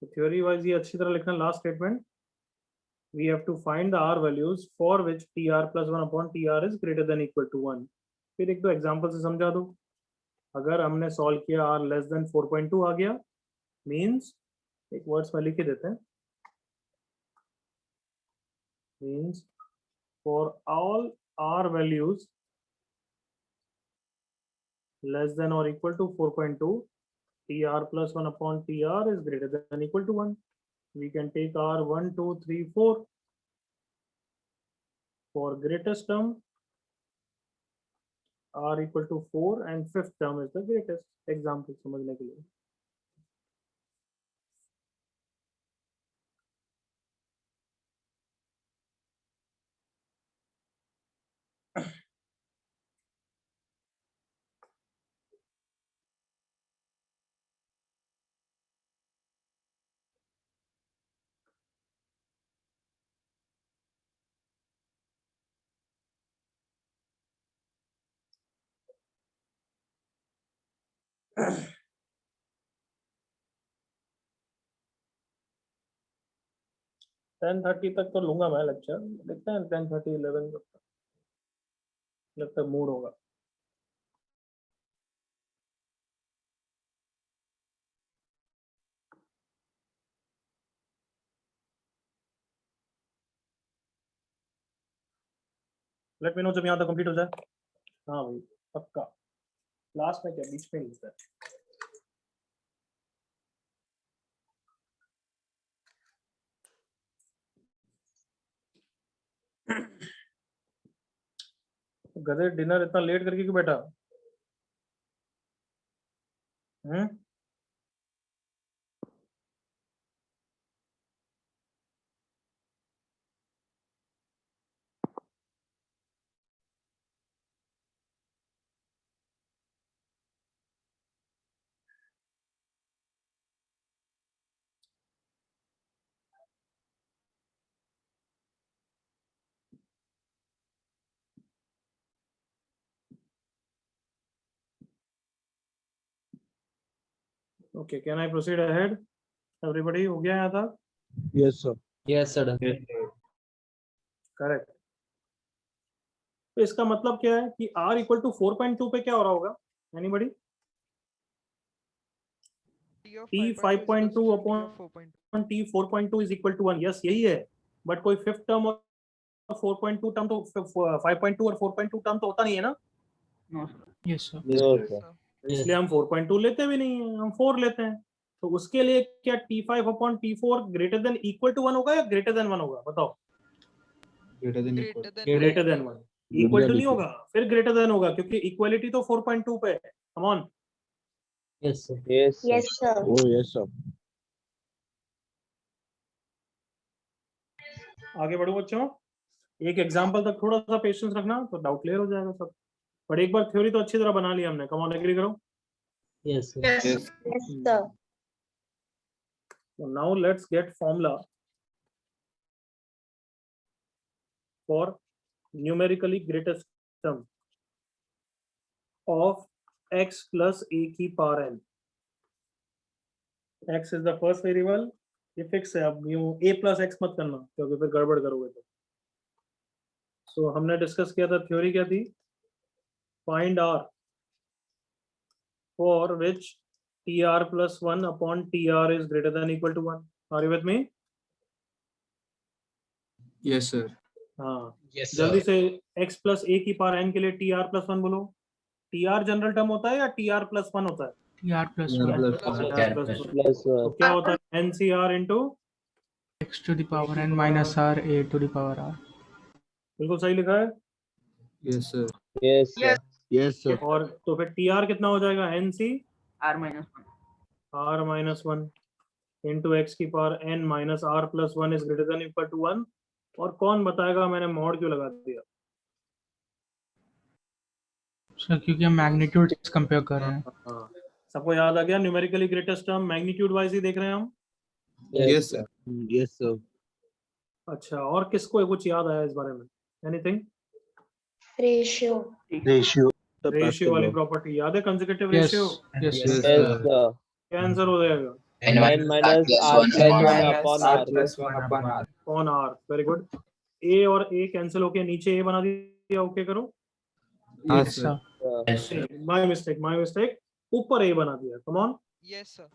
तो थ्योरी वाइज ये अच्छी तरह लिखना। Last statement, we have to find the r values for which tr plus 1 upon tr is greater than equal to 1। फिर एक दो एग्जांपल से समझा दो। अगर हमने सॉल्व किया r लेस देन 4.2 आ गया, मींस एक वर्ड्स में लिख के देते हैं, means for all r values less than or equal to 4.2 tr plus 1 upon tr is greater than equal to 1। We can take r 1 2 3 4 for greatest term r equal to 4 and fifth term is the greatest example समझने के लिए. टेन 30 तक तो लूंगा मैं लेक्चर. देखते हैं 10:30 11 तक लगता है मूड होगा. लेट मी नो जब यहाँ तक कंप्लीट हो जाए. हाँ भाई पक्का. लास्ट में क्या बीच में लिखता है. गधे डिनर इतना लेट करके क्यों बैठा? Okay, can I proceed ahead? Everybody हो गया यहाँ तक? Yes, sir. Yes, sir. Correct. तो इसका मतलब क्या है कि r इक्वल टू 4.2 पे क्या हो रहा होगा? Anybody? t 5.2 upon t 4.2 is equal to 1. Yes यही है. बट कोई फिफ्थ टर्म और 4.2 टर्म तो 5.2 और 4.2 टर्म तो होता नहीं है ना. Yes sir. No, sir. इसलिए हम 4.2 लेते भी नहीं है, हम 4 लेते हैं. तो उसके लिए क्या t5 upon t4 greater than equal to 1 होगा या ग्रेटर देन 1 होगा? बताओ. Greater than equal. Greater than 1. Equal to नहीं होगा, फिर ग्रेटर देन होगा क्योंकि इक्वलिटी तो 4.2 पे है. Come on. Yes, sir. Yes, sir. Yes, sir. Oh, yes, sir. आगे बढ़ो बच्चों. एक एग्जांपल तक थोड़ा सा पेशेंस रखना तो डाउट क्लियर हो जाएगा सब. पर एक बार थ्योरी तो अच्छी तरह बना लिया हमने. कम ऑन एग्री करो. Yes, sir. Yes, Yes. yes, sir. So now let's get formula for numerically greatest term of x plus a की power n. x is the first variable. ये फिक्स है. अब यूं a plus x मत करना क्योंकि फिर गड़बड़ करोगे तो. So हमने डिस्कस किया था. थ्योरी क्या थी? Find r for which tr plus 1 upon tr is greater than equal to 1. Are you with me? Yes, sir. हाँ. Yes, जल्दी sir. से x plus a की पावर n के लिए tr plus 1 बोलो. tr जनरल टर्म होता है या tr plus 1 होता है? TR plus TR 1 plus tr TR plus plus 1. Plus, तो क्या होता है? ncr into x to the power n minus r a to the power r. बिल्कुल सही लिखा है. Yes, sir. yes, sir. Yes, sir. और तो फिर tr कितना हो जाएगा? nc R minus 1. r minus 1 into x की power n minus r plus 1 is greater than equal to 1. और कौन बताएगा मैंने मॉड क्यों लगा दिया? सर क्योंकि हम मैग्नीट्यूड कंपेयर कर रहे हैं. हाँ. सबको याद आ गया? Numerically greatest term magnitude wise ही देख रहे हैं हम. Yes, sir. Yes, sir. अच्छा. और किसको कुछ याद आया इस बारे में? एनीथिंग? Ratio. Ratio. रेशियो वाली प्रॉपर्टी याद है? Consecutive yes ratio. Yes Yes, sir. Yes, sir. sir. क्या आंसर हो जाएगा? N N minus R plus 1 upon R. plus 1 upon R. On R. Very good. A और ए कैंसिल होके नीचे ए बना दिया. ओके करो. Yes, yes sir. Sir. Yes, sir. My mistake. ऊपर ए बना दिया. कम on. Yes, sir.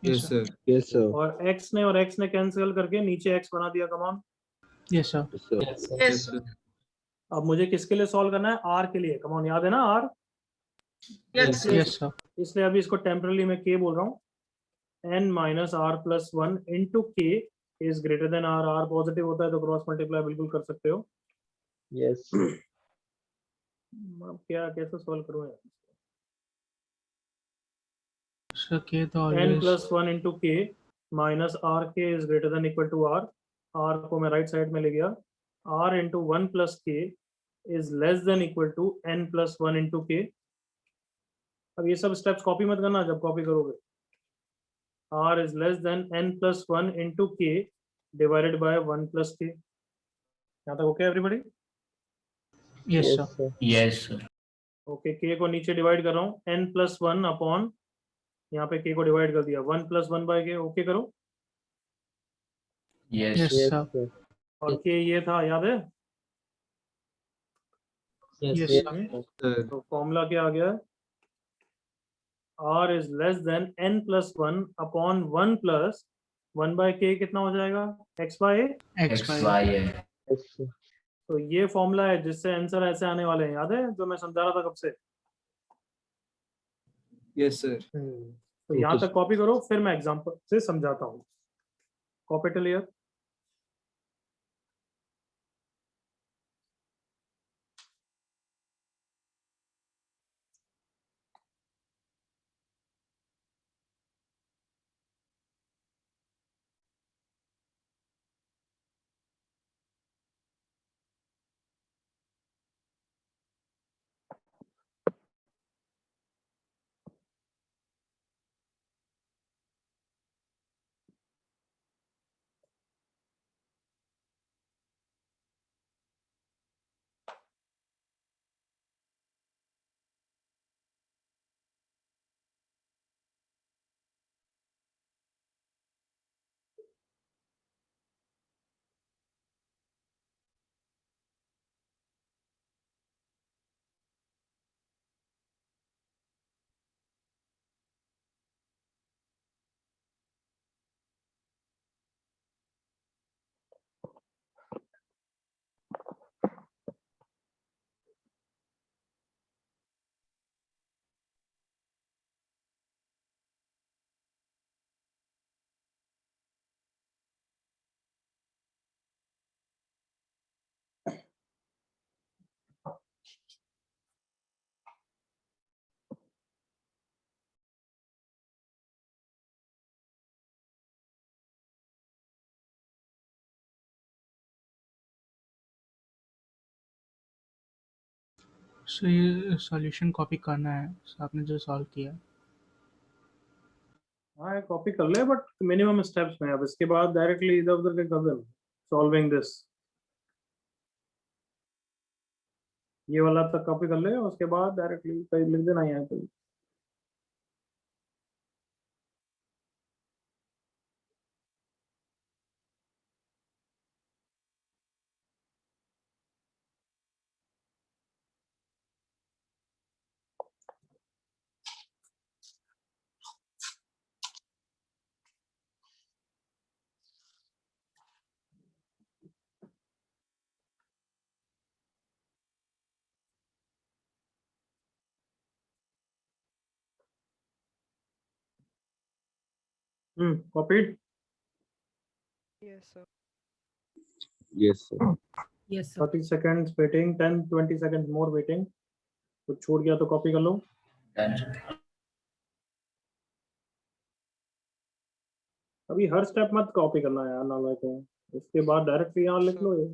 Yes, sir. और एक्स ने कैंसिल करके नीचे एक्स बना दिया. Come on. Yes sir. Yes, sir. Yes, sir. Yes, sir. अब मुझे किसके लिए सॉल्व करना है? आर के लिए. Come on. याद है ना आर? Yes sir. इसलिए अभी इसको टेम्परली मैं के बोल रहा हूँ. n minus r plus 1 into k is greater than r. r positive होता है तो क्रॉस मल्टीप्लाई बिल्कुल कर सकते हो. Yes. अब क्या कैसे सॉल्व करूँ यार? सर k तो n always plus 1 into k minus rk is greater than equal to r. r को मैं राइट साइड में ले गया. r into 1 plus k is less than equal to n plus 1 into k. अब ये सब स्टेप्स कॉपी मत करना जब कॉपी करोगे. r is less than n plus 1 into k divided by 1 plus k. यहाँ तक okay everybody? yes Yes, sir. sir. Yes, sir. Okay, k को नीचे डिवाइड कर रहा हूँ. n plus 1 अपॉन यहाँ पे k को डिवाइड कर दिया. 1 plus 1 by k. ओके करो. Yes. Yes Yes, sir. sir. और k ये था, याद है? Yes Yes, sir. Sir. तो फॉर्मूला क्या आ गया? r is less than n plus 1 upon 1 plus 1 by k कितना हो जाएगा? x by a. X by XY है. Yes, sir. तो ये फॉर्मूला है जिससे आंसर ऐसे आने वाले हैं. याद है जो मैं समझा रहा था कब से? Yes, sir. तो यहाँ तक कॉपी करो, फिर मैं एग्जांपल से समझाता हूँ. Copy till here. सो ये सॉल्यूशन कॉपी करना है. So, आपने जो सॉल्व किया. हाँ कॉपी कर ले, बट मिनिमम स्टेप्स में. अब इसके बाद डायरेक्टली इधर उधर के कर देना. सॉल्विंग दिस, ये वाला तक कॉपी कर ले, उसके बाद डायरेक्टली कहीं लिख देना यहाँ पे. Copied. Yes, sir. Yes, sir. 30 seconds waiting, 10-20 seconds more waiting. कुछ छूट गया तो कॉपी कर लो. Done. अभी हर स्टेप मत कॉपी करना यार, ना को. इसके बाद डायरेक्टली यहाँ लिख लो ये.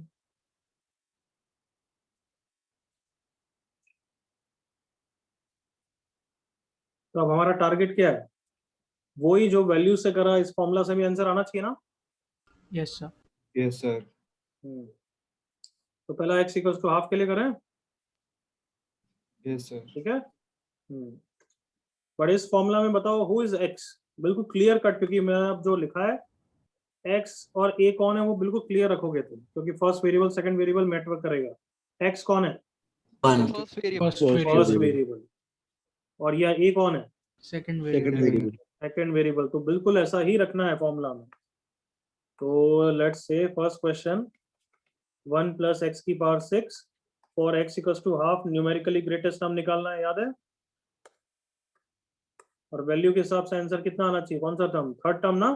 तो अब हमारा टारगेट क्या है? वही जो वैल्यू से करा, इस फॉर्मूला से भी आंसर आना चाहिए ना. Yes sir. Yes, sir. तो पहला x इक्वल्स टू हाफ के लिए करें. Yes, sir. ठीक है. बट इस फॉर्मूला में बताओ हु इज x. बिल्कुल क्लियर कट, क्योंकि मैं अब जो लिखा है x और a कौन है वो बिल्कुल क्लियर रखोगे तुम, क्योंकि first variable second variable matter करेगा. x कौन है? First first variable. वेरिएबल. और यह a कौन है? Second Second variable. variable. Second variable. तो बिल्कुल ऐसा ही रखना है फॉर्मूला में. तो let's say first question 1 plus x की power 6 for x equals to half, numerically greatest term निकालना है. याद है? और वैल्यू के हिसाब से आंसर कितना आना चाहिए? कौन सा टर्म? थर्ड टर्म ना.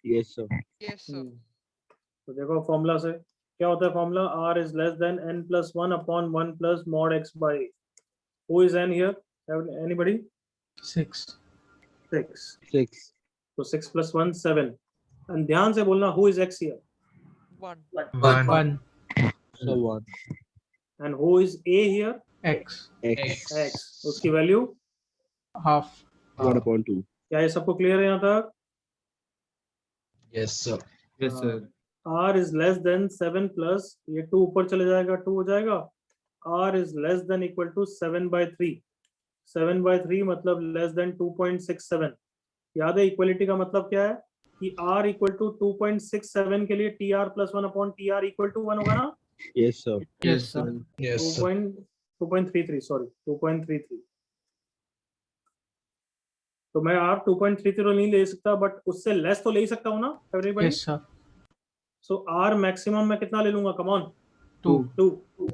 Yes, sir. Yes, sir. तो देखो फॉर्मूला से क्या होता है formula? r is less than n plus 1 upon 1 plus mod x by a. Who is n here? Anybody? 6. 6. 6. So 6 plus 1 7. And ध्यान से बोलना who is x here? 1. 1. So 1. And who is a here? X. X. x. उसकी वैल्यू Half. 1/2. क्या ये सबको क्लियर है यहाँ तक? Yes, sir. Yes, sir. r is less than 7 plus ये 2 ऊपर चले जाएगा 2 हो जाएगा. r is less than equal to 7/3. 7/3 मतलब less than 2.67. याद है इक्वलिटी का मतलब क्या है कि r equal to 2.67 के लिए tr plus 1 upon tr equal to 1 होगा ना? Yes, sir. Yes, sir. Yes, sir. 2.33 sorry 2.33. तो मैं r 2.33 तो नहीं ले सकता बट उससे लेस तो ले ही सकता हूँ ना एवरीबॉडी? Yes, sir. सो r मैक्सिमम मैं कितना ले लूंगा? Come on 2. 2.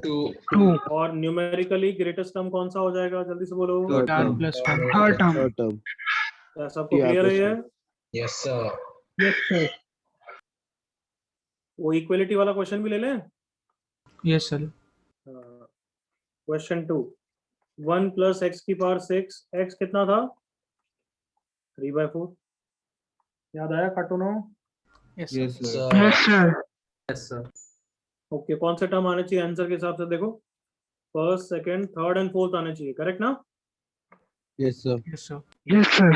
2. और न्यूमेरिकली ग्रेटेस्ट टर्म कौन सा हो जाएगा? जल्दी से बोलो. Third R term. plus 1. Third term. क्या सबको TR क्लियर है plus ये? one. Yes, sir. Yes, sir. वो इक्वलिटी वाला क्वेश्चन भी ले लें. Yes, sir. Question 2. 1 plus x की पावर 6. x कितना था? 3/4. याद आया कार्टूनो? Yes, sir. Yes, sir. Sir. Yes, sir. Okay कौन से टर्म आने चाहिए आंसर के हिसाब से? देखो first second third and fourth आने चाहिए. करेक्ट ना? Yes, sir. Yes, sir. Yes, sir.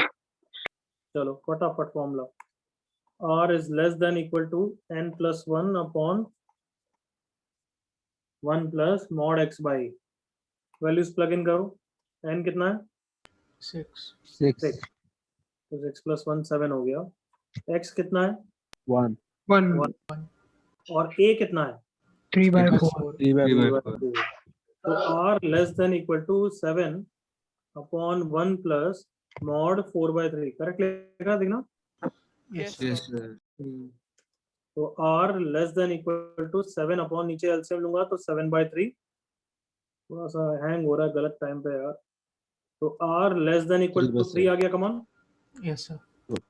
चलो फटाफट formula. r is less than equal to n plus 1 upon 1 plus mod x by a. Values plug in करो. n कितना है? 6. 6. 6. तो 6 plus 1 7 हो गया. x कितना है? 1. 1. और a कितना है? 3/4. 3/4. तो r less than equal to 7 upon 1 plus mod 4/3. Correct लिखा देखना. Yes, Yes, sir. sir. तो r less than equal to 7 upon नीचे एलसीएम लूंगा तो 7/3. थोड़ा सा हैंग हो रहा है गलत टाइम पे यार. तो r less than equal to 3 आ गया. कम on. Yes, sir.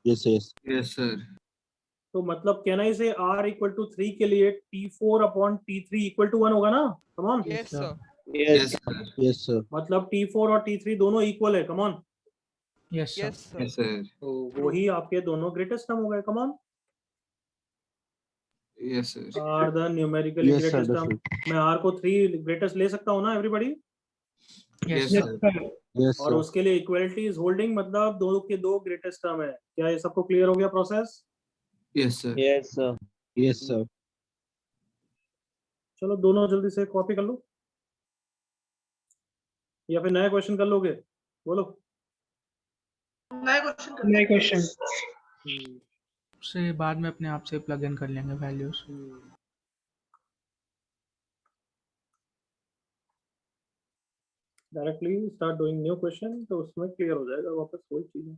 Yes, yes. Yes, sir. तो मतलब कहना ही से r equal to 3 के लिए t4 upon t3 equal to 1 होगा ना? कम on. Yes, sir. Yes, sir. Yes, sir. मतलब t4 और t3 दोनों इक्वल है. Come on. Yes, sir. Yes, sir. Yes, sir. तो वही आपके दोनों ग्रेटेस्ट टर्म हो गए. Come on. Yes, sir. Are the numerically Yes, sir. Greatest term. Understood. मैं आर को 3 ग्रेटेस्ट ले सकता हूँ ना everybody? Yes, Yes, sir. sir. Yes, और sir. उसके लिए इक्वलिटी इज होल्डिंग मतलब दो के दो ग्रेटेस्ट टर्म है. क्या ये सबको क्लियर हो गया process? Yes, sir. Yes, sir. Yes, sir. चलो दोनों जल्दी से कॉपी कर लो या फिर नया क्वेश्चन कर लोगे? बोलो. नया क्वेश्चन. से बाद में अपने आप से प्लग इन कर लेंगे values. Directly start doing new question तो उसमें क्लियर हो जाएगा वापस वही चीज.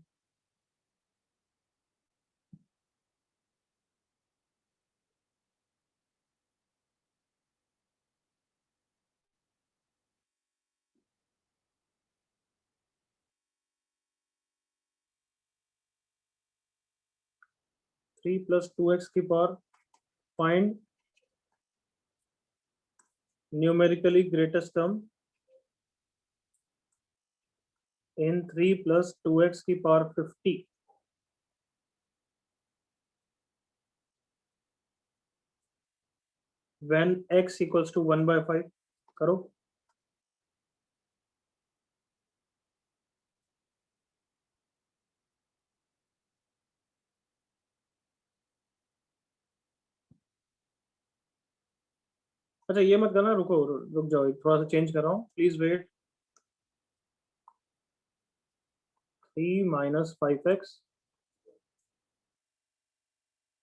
थ्री प्लस 2x की power find numerically greatest term in 3 plus 2x की power 50 when x equals to 1/5. करो. अच्छा ये मत करना. रुको रुक जाओ. एक थोड़ा सा चेंज कर रहा हूँ. Please wait. 3 minus 5x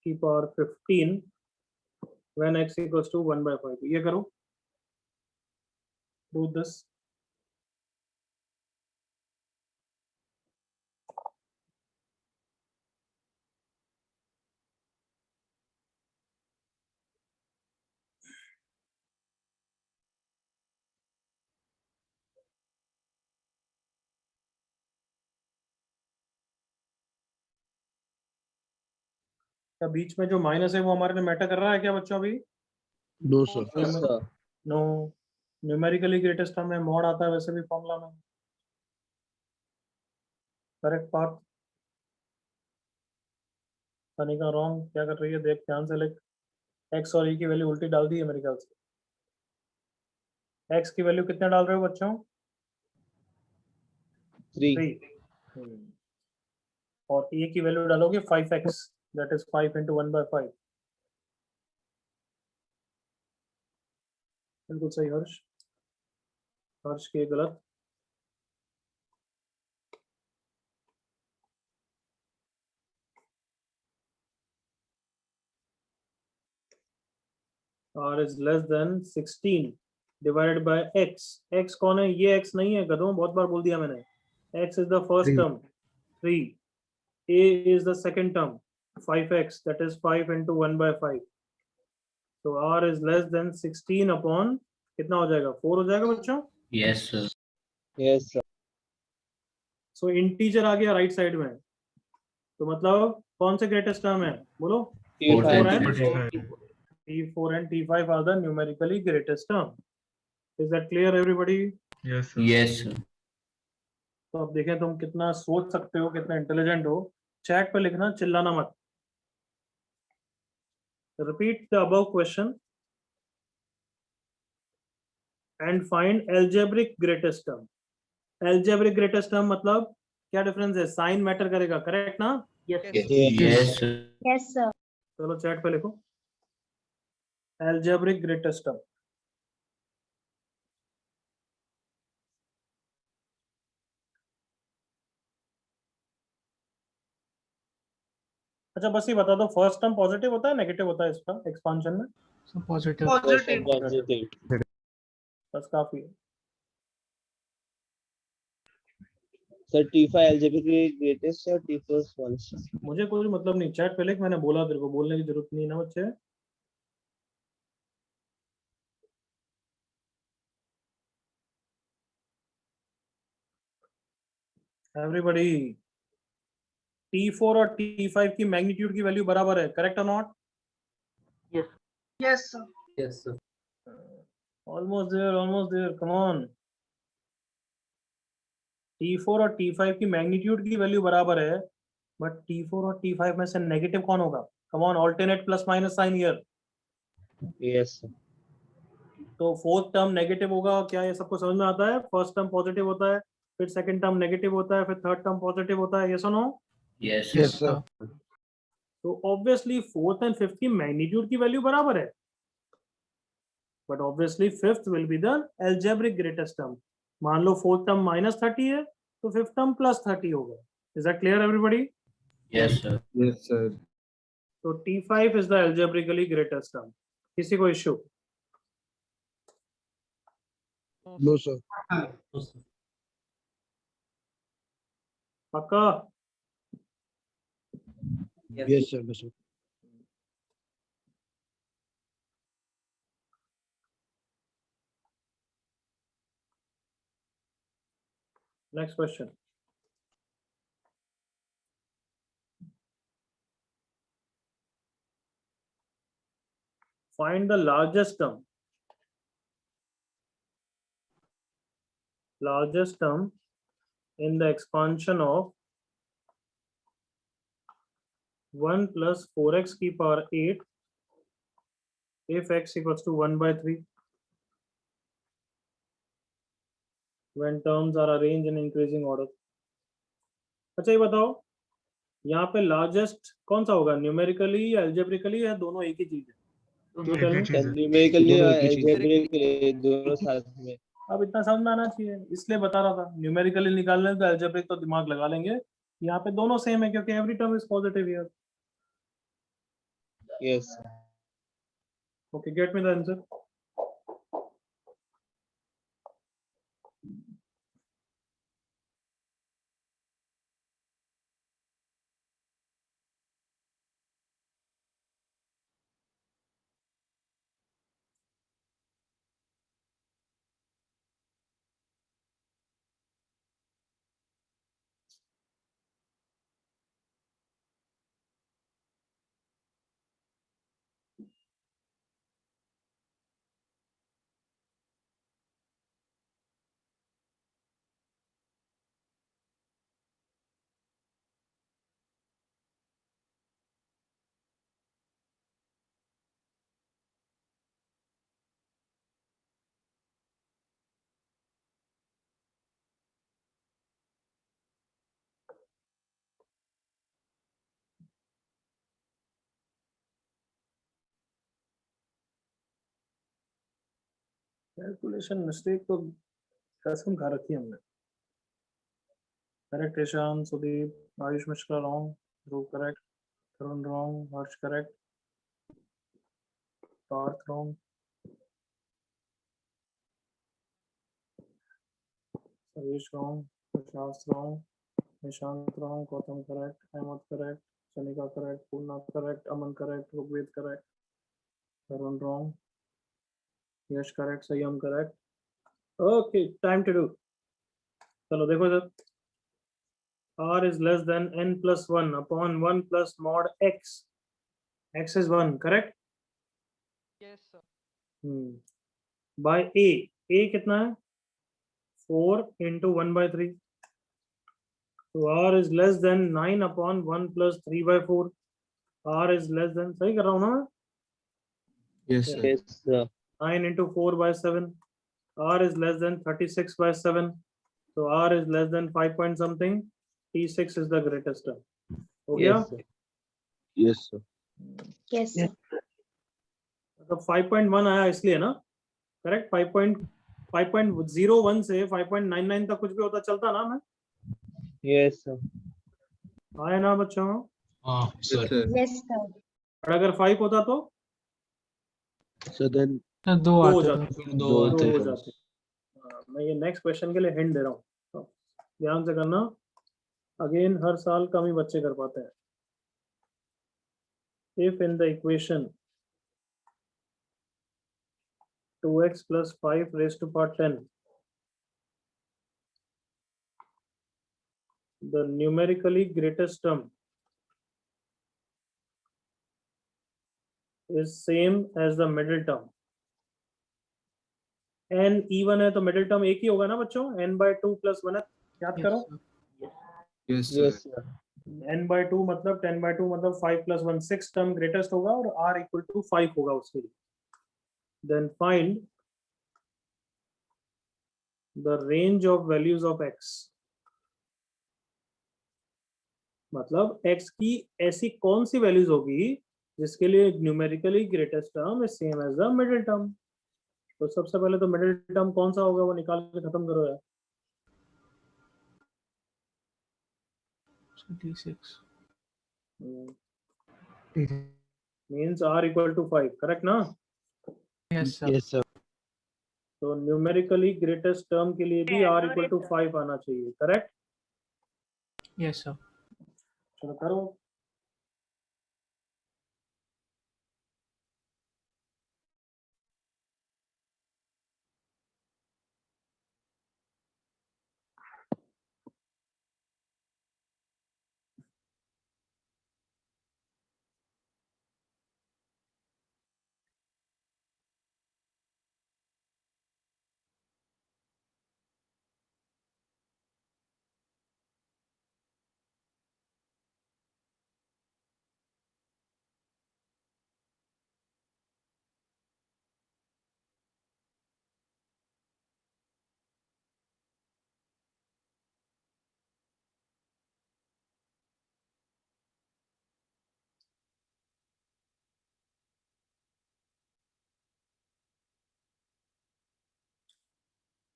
की power 15 when x equals to 1/5. ये करो. Do this. क्या बीच में जो माइनस है वो हमारे लिए मैटर कर रहा है क्या बच्चों? अभी No, sir. No, numerically greatest term में मॉड आता है वैसे भी फॉर्मूला में। Correct part. सनिका रॉन्ग, क्या कर रही है देख ध्यान से, लिख। एक्स और ई की वैल्यू उल्टी डाल दी है मेरे ख्याल से। एक्स की वैल्यू कितने डाल रहे हो बच्चों? 3. 3। और ए की वैल्यू डालोगे 5x, दैट इज 5 into 1/5। बिल्कुल सही हर्ष। हर्ष के गलत। r is less than 16 divided by x। x कौन है? ये x नहीं है गधों, बहुत बार बोल दिया मैंने। x is the first term 3, a is the second term 5x, that is 5 into 1/5। तो r is less than 16 upon कितना हो जाएगा? 4 हो जाएगा बच्चों। Yes, sir. Yes, sir. सो इंटीजर आ गया राइट साइड में, तो मतलब कौन से ग्रेटेस्ट टर्म है बोलो? Fourth T4 and and T4 and T5 are the numerically greatest term। Is that clear everybody? Yes, sir. Yes, sir. तो अब देखें तुम कितना सोच सकते हो, कितना इंटेलिजेंट हो। चैट पे लिखना, चिल्लाना मत। Repeat the above question and find algebraic greatest term. Algebraic greatest term मतलब क्या डिफरेंस है? साइन मैटर करेगा, करेक्ट ना? Yes, sir. Yes, sir. चलो चैट पे लिखो एल्जेब्रिक ग्रेटेस्ट टर्म। अच्छा बस ये बता दो, फर्स्ट टर्म पॉजिटिव होता है नेगेटिव होता है इसका एक्सपांशन में? So positive. Positive. बस काफी है। Sir, T5 algebraic greatest or T4 smallest? मुझे कोई मतलब नहीं, चैट पे लिख, मैंने बोला तेरे को, बोलने की जरूरत नहीं ना बच्चे। एवरीबॉडी, T4 और T5 की मैग्नीट्यूड की वैल्यू बराबर है, करेक्ट और not? Yes, sir. Yes, sir. Almost there, come on. T4 और T5 की मैग्नीट्यूड की वैल्यू बराबर है, बट T4 और T5 में से नेगेटिव कौन होगा? Come on, alternate plus minus sign here. Yes, sir. तो फोर्थ टर्म नेगेटिव होगा, क्या ये सबको समझ में आता है? फर्स्ट टर्म पॉजिटिव होता है, फिर सेकंड टर्म नेगेटिव होता है, फिर थर्ड टर्म पॉजिटिव होता है, यस और no? Yes, sir. Yes, sir. तो ऑब्वियसली फोर्थ एंड फिफ्थ की मैग्नीट्यूड की वैल्यू बराबर है, but obviously fifth will be the algebraic greatest term. मान लो फोर्थ टर्म -30 है, तो फिफ्थ टर्म +30 होगा। Is that clear everybody? Yes, sir. Yes, sir. तो T5 is the algebraically greatest term. किसी को इश्यू? No, sir. पक्का? Yes, sir. Yes, sir. Next question. Find the largest term in the expansion of 1 plus 4x की power 8 if x equals to 1/3 when terms are arranged in increasing order। अच्छा ये बताओ, यहाँ पे लार्जेस्ट कौन सा होगा? न्यूमेरिकली या एल्जेब्रिकली या दोनों एक ही चीज है? Numerically और algebraically दोनों साथ में। अब इतना समझ में आना चाहिए, इसलिए बता रहा था। न्यूमेरिकली निकालने तो एल्जेब्रिक तो दिमाग लगा लेंगे, यहाँ पे दोनों सेम है क्योंकि every term is positive here. Yes, sir. Okay, get me the answer. Calculation mistake तो कसम खा रखी है हमने. Correct, Ishan, Sudeep, Ayush Mishra wrong, Dhruv correct, Tarun wrong, Harsh correct, Parth wrong, Sayesh wrong, Prashant wrong, Nishant wrong, Gautam correct, Ahmad correct, Shanika correct, Purna correct, Aman correct, Rugved correct, Tarun wrong, Yash correct, Sayam correct. Okay, time to do. चलो देखो sir. R is less than n plus 1 upon 1 plus mod x. X is 1, correct? Yes, sir. By A. A कितना है? 4 into 1 by 3. So R is less than 9 upon 1 plus 3 by 4. R is less than, सही कर रहा हूँ ना मैं? Yes, sir. Yes, sir. 9 into 4 by 7. R is less than 36 by 7. So R is less than 5 point something. T6 is the greatest term. हो गया? Yes, sir. Yes, sir. Yes, sir. तो 5.1 आया इसलिए ना, करेक्ट. 5.01 से 5.99 तक कुछ भी होता चलता ना मैं. Yes, sir. आया ना बच्चों. Sir. Yes, sir. और अगर 5 होता तो So then तो 2 2 हो आते जाते. थे. दो दो आते हो हैं. जाते. मैं ये नेक्स्ट क्वेश्चन के लिए हिंट दे रहा हूँ, तो ध्यान से करना. अगेन हर साल कम ही बच्चे कर पाते हैं. If in the equation 2x plus 5 raised to power 10, the numerically greatest term is same as the middle term. n even है तो मिडिल टर्म एक ही होगा ना बच्चों. n by 2 plus 1 है. याद करो. Yes, sir. yes, sir. n by 2 मतलब 10 by 2 मतलब 5 plus 1 6 टर्म ग्रेटेस्ट होगा और r equal to 5 होगा उसके लिए. Then find the range of values of x. मतलब x की ऐसी कौन सी वैल्यूज होगी जिसके लिए numerically greatest term is same as the middle term. तो सबसे पहले तो मिडिल टर्म कौन सा होगा वो निकाल के खत्म करो यार. So T6. Means r equal to 5, correct ना. Yes, sir. Yes, sir. तो न्यूमेरिकली ग्रेटेस्ट टर्म के लिए भी r equal to 5 आना चाहिए, करेक्ट. Yes, sir. चलो करो.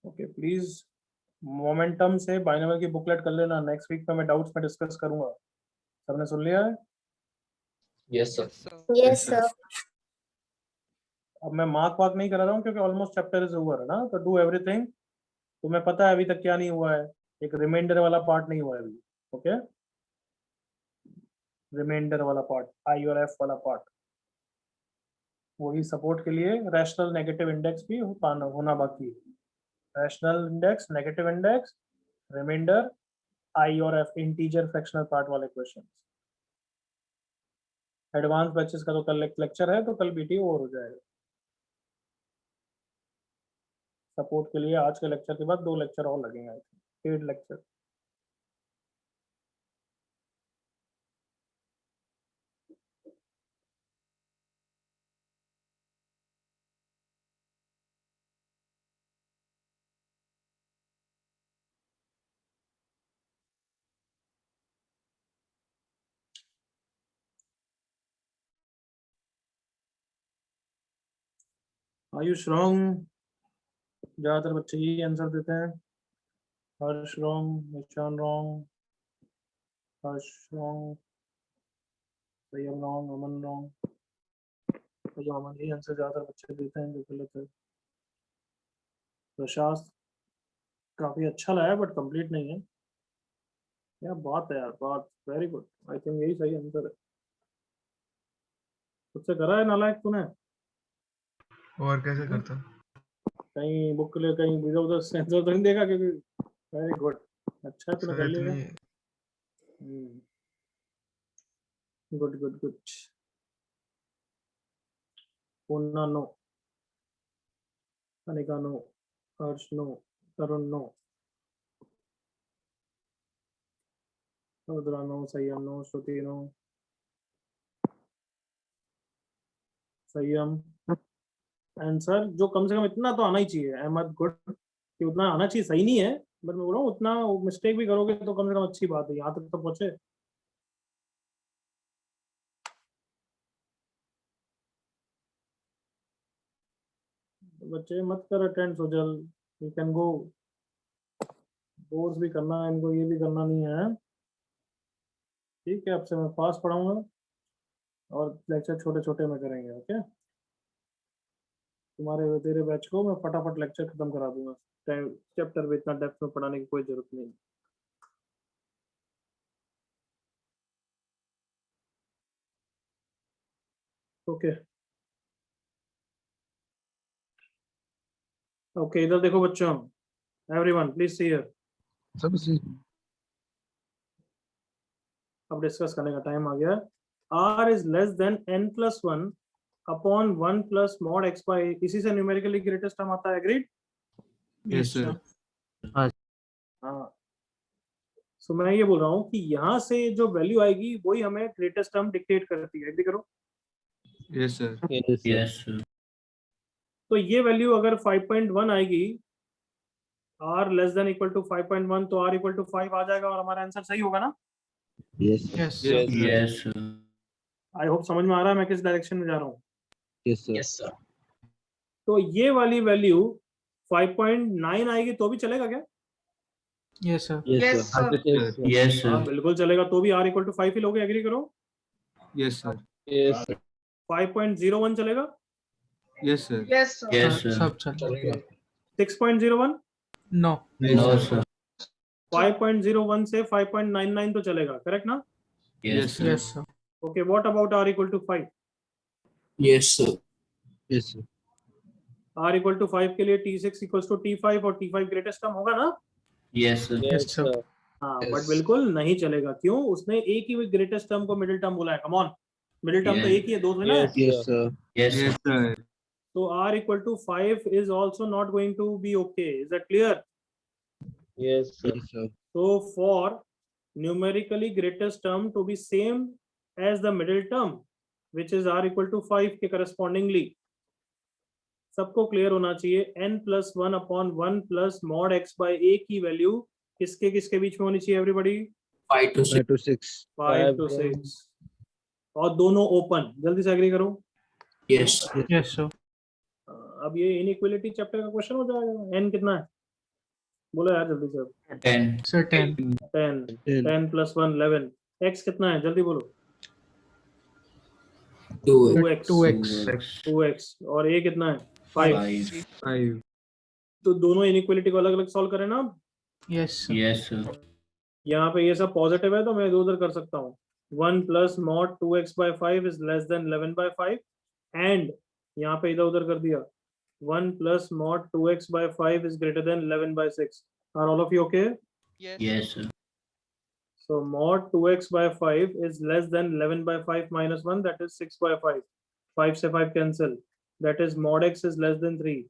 ओके प्लीज मोमेंटम से बाइनोमियल की बुकलेट कर लेना. नेक्स्ट वीक में मैं डाउट्स में डिस्कस करूंगा. सबने सुन लिया है? Yes, sir. Yes, sir. अब मैं मार्क वार्क नहीं करा रहा हूँ क्योंकि ऑलमोस्ट चैप्टर इज ओवर है ना. तो डू एवरीथिंग. तुम्हें पता है अभी तक क्या नहीं हुआ है. एक रिमाइंडर वाला पार्ट नहीं हुआ है अभी. ओके, रिमाइंडर वाला पार्ट, आई और एफ वाला पार्ट, वही सपोर्ट के लिए रैशनल नेगेटिव इंडेक्स भी होना बाकी है. Rational index, negative index, remainder, I और एफ, इंटीजर फ्रैक्शनल पार्ट वाले क्वेश्चन. एडवांस बैचेस का तो कल लेक्चर है, तो कल बीटी ओवर हो जाएगा. सपोर्ट के लिए आज के लेक्चर के बाद 2 लेक्चर और लगेंगे, I think 8 lecture. Ayush wrong. ज्यादातर बच्चे यही आंसर देते हैं। हर्ष रॉन्ग, निशान रॉन्ग, हर्ष रॉन्ग, सैयद रॉन्ग, अमन रॉन्ग। तो जो अमन यही आंसर ज्यादातर बच्चे देते हैं जो गलत है। प्रशांत काफी अच्छा लाया बट कंप्लीट नहीं है। क्या बात है यार, बात वेरी गुड। आई थिंक यही सही आंसर है। खुद से करा है नालायक तूने? और कैसे करता? कहीं बुक ले, कहीं इधर उधर सेंसर तो नहीं देखा? क्योंकि वेरी गुड, अच्छा तूने कर लिया। Good good good. Purna no, Anika no, Harsh no, Tarun no, Rudra no, Sanyam no, Shruti no, Sanyam answer जो कम से कम इतना तो आना ही चाहिए। अहमद गुड कि उतना आना चाहिए, सही नहीं है बट मैं बोल रहा हूँ उतना मिस्टेक भी करोगे तो कम से कम अच्छी बात है, यहाँ तक तो पहुंचे। बच्चे मत कर attend सोजल, you can go. Course भी करना है इनको, ये भी करना नहीं है। ठीक है, आपसे मैं फास्ट पढ़ाऊंगा और लेक्चर छोटे छोटे में करेंगे। ओके, तुम्हारे तेरे बैच को मैं फटाफट लेक्चर खत्म करा दूंगा। चैप्टर में इतना डेप्थ में पढ़ाने की कोई जरूरत नहीं। ओके ओके, इधर देखो बच्चों, एवरीवन प्लीज सी हियर। सब अब डिस्कस करने का टाइम आ गया। r is less than n+1 upon 1 plus mod x by, इसी से न्यूमेरिकली ग्रेटेस्ट टर्म आता है। एग्रीड? Yes sir. हाँ, सो मैं ये बोल रहा हूँ कि यहाँ से जो वैल्यू आएगी वही हमें ग्रेटेस्ट टर्म डिक्टेट करती है। एग्री करो? Yes sir. Yes, sir. तो ये वैल्यू अगर 5.1 आएगी, r less than equal to 5.1, तो r इक्वल टू 5 आ जाएगा और हमारा आंसर सही होगा ना? Yes. Yes Yes, sir. I hope समझ में आ रहा है मैं किस डायरेक्शन में जा रहा हूँ। Yes, sir. Yes sir. तो ये वाली वैल्यू 5.9 आएगी तो भी चलेगा क्या? Yes sir. Yes, sir. Yes, sir. Yes, हाँ sir. बिल्कुल चलेगा, तो भी r इक्वल टू 5 ही लोगे। एग्री करो? Yes sir. Yes, sir. 5.01 चलेगा? Yes sir. Yes, sir. सब चलेगा। 6.01? नो। No, sir. 5.01 से 5.99 तो चलेगा, करेक्ट ना? Yes, sir. Yes sir. Okay, what about r equal to 5? Yes sir. Yes, sir. r equal to 5 के लिए t6 इक्वल्स टू t5 और t5 ग्रेटेस्ट टर्म होगा ना? Yes, sir. Yes sir. हाँ, Yes. बट बिल्कुल नहीं चलेगा। क्यों? उसने एक ही ग्रेटेस्ट टर्म को मिडिल टर्म बोला है। कम ऑन, मिडिल टर्म तो Yeah. एक ही है, दो थोड़ी ना है। Yes, sir. Yes, sir. Yes sir. तो r equal to 5 is also not going to be okay. Is that clear? Yes, sir. Yes, sir. So for numerically greatest term to be same as the middle term, which is r equal to 5 के correspondingly, सबको क्लियर होना चाहिए n+1 upon 1 plus mod x by a की वैल्यू किसके किसके बीच में होनी चाहिए? Everybody 5 to 6। 5 to 6. 5 to 6 और दोनों ओपन। जल्दी से एग्री करो। यस। Yes sir. अब ये इनइक्वालिटी चैप्टर का क्वेश्चन हो जाएगा। n कितना है? बोलो यार जल्दी से। 10. सर 10। 10 10 + 1 11। x कितना है? जल्दी बोलो। 2x 2x और a कितना है? 5। 5। तो दोनों इनइक्वालिटी को अलग अलग सॉल्व करें ना। Yes sir. Yes, sir. यहाँ पे ये सब पॉजिटिव है तो मैं इधर उधर कर सकता हूँ। 1 plus mod 2x by 5 is less than 11 by 5 and यहाँ पे इधर उधर कर दिया 1 plus mod 2x by 5 is greater than 11 by 6। Are all of you okay? Yes, sir. So mod 2x by 5 is less than 11 by 5 minus 1, that is 6 by 5. 5 से 5 cancel. That is mod x is less than 3.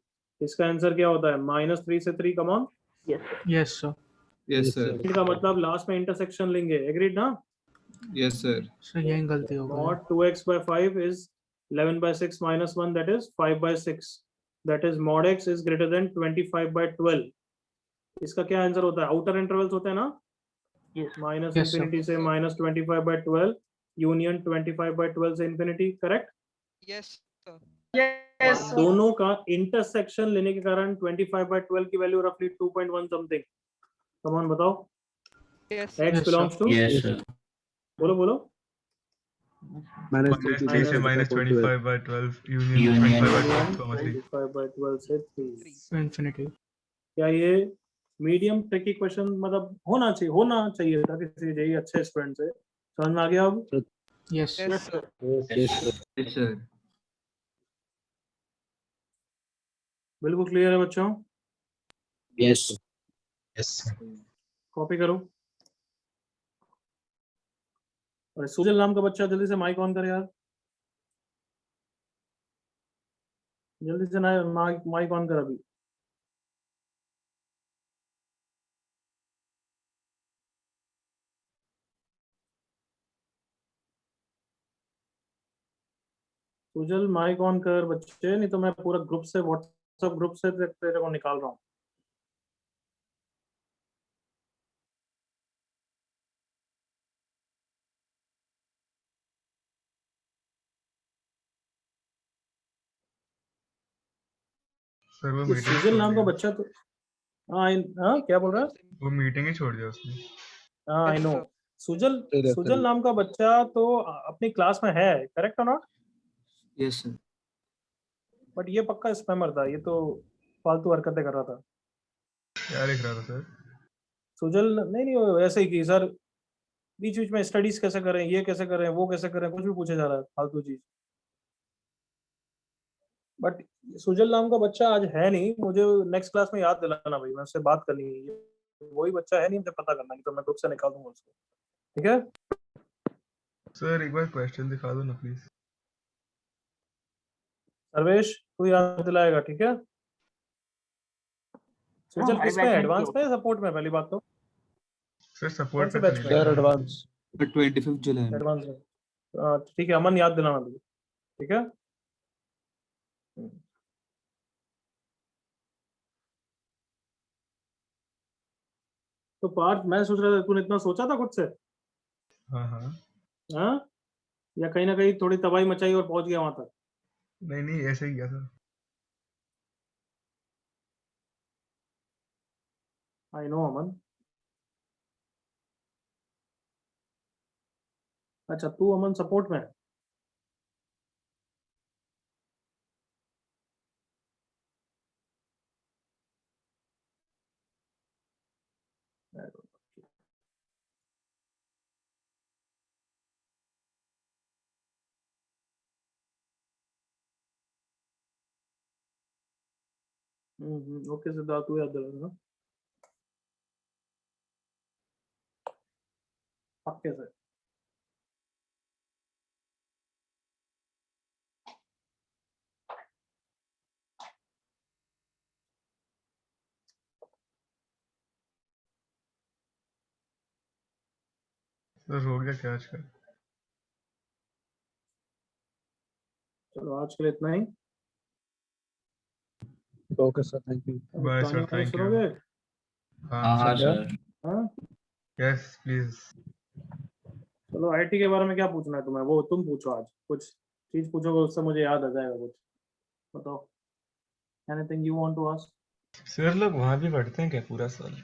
इसका आंसर क्या होता है? -3 से 3, come on. Yes sir. Yes sir. इसका मतलब लास्ट में इंटरसेक्शन लेंगे। एग्रीड ना? Yes sir. सर यही गलती हो गई। Mod 2x by 5 is 11 by 6 minus 1, that is 5 by 6. That is mod x is greater than 25 by 12. इसका क्या आंसर होता है? आउटर इंटरवल्स होते हैं ना? Minus Yes, sir. इंफिनिटी से -25 by 12 यूनियन 25 by 12 से infinity, correct? Yes, sir. Yes, sir. दोनों का इंटरसेक्शन लेने के कारण 25/12 की वैल्यू रफली 2.1 समथिंग। कम ऑन बताओ। Yes. x belongs to, Yes, sir. बोलो बोलो। -3 से -25/12 यूनियन Union. 25/12 25/12 से 3। infinity. क्या ये मीडियम ट्रिकी क्वेश्चन मतलब होना चाहिए था किसी जेई अच्छे स्टूडेंट से? समझ में आ गया अब? Yes. Yes, sir. Yes, sir. बिल्कुल क्लियर है बच्चों? Yes. यस कॉपी करो। और सुजल नाम का बच्चा जल्दी से माइक ऑन करे यार, जल्दी से ना माइक ऑन कर अभी। सुजल माइक ऑन कर बच्चे, नहीं तो मैं पूरा ग्रुप से व्हाट्सएप ग्रुप से तेरे को निकाल रहा हूँ। सर वो ये मीटिंग सुजल नाम का बच्चा तो हाँ क्या बोल रहा है? वो मीटिंग ही छोड़ दिया उसने। हाँ आई नो। सुजल नाम का बच्चा तो अपनी क्लास में है, करेक्ट और नॉट? Yes, sir. बट ये पक्का स्पैमर था, ये तो फालतू हरकतें कर रहा था। क्या लिख रहा था सर? सुजल नहीं वो ऐसे ही कि सर बीच बीच में स्टडीज कैसे करें, ये कैसे करें, वो कैसे करें, कुछ भी पूछे जा रहा है फालतू चीज। बट सुजल नाम का बच्चा आज है नहीं, मुझे नेक्स्ट क्लास में याद दिलाना भाई, मैं उससे बात करनी है। ये वही बच्चा है नहीं, मुझे पता करना है, तो मैं ग्रुप से निकाल दूंगा उसको, ठीक है? सर एक बार क्वेश्चन दिखा दो ना प्लीज। सर्वेश तू याद दिलाएगा, ठीक है? सुजल किस में, एडवांस में या सपोर्ट में? पहली बात तो सर कौन सपोर्ट से पे बैच तो में? नहीं है। Advance. The 25th July. Advance में। ठीक है, अमन याद दिलाना तुझे, ठीक है? तो पार्थ, मैं सोच रहा था तूने इतना सोचा था खुद से? हाँ हाँ हाँ, या कहीं ना कहीं थोड़ी तबाही मचाई और पहुंच गया वहां तक? नहीं ऐसे ही किया था। आई नो अमन। अच्छा तू अमन सपोर्ट में है? ओके सिद्धार्थ, तू याद दिलाना पक्के से। सर हो गया क्या आज का? चलो आज के लिए इतना ही। Okay sir, thank you. Bye sir, कहानी वहानी थैंक यू। सुनोगे? हाँ सर। हाँ यस प्लीज। चलो, आईटी के बारे में क्या पूछना है तुम्हें, वो तुम पूछो। आज कुछ चीज पूछोगे उससे मुझे याद आ जाएगा कुछ। बताओ, anything you want to ask? Sir लोग वहाँ भी पढ़ते हैं क्या पूरा साल?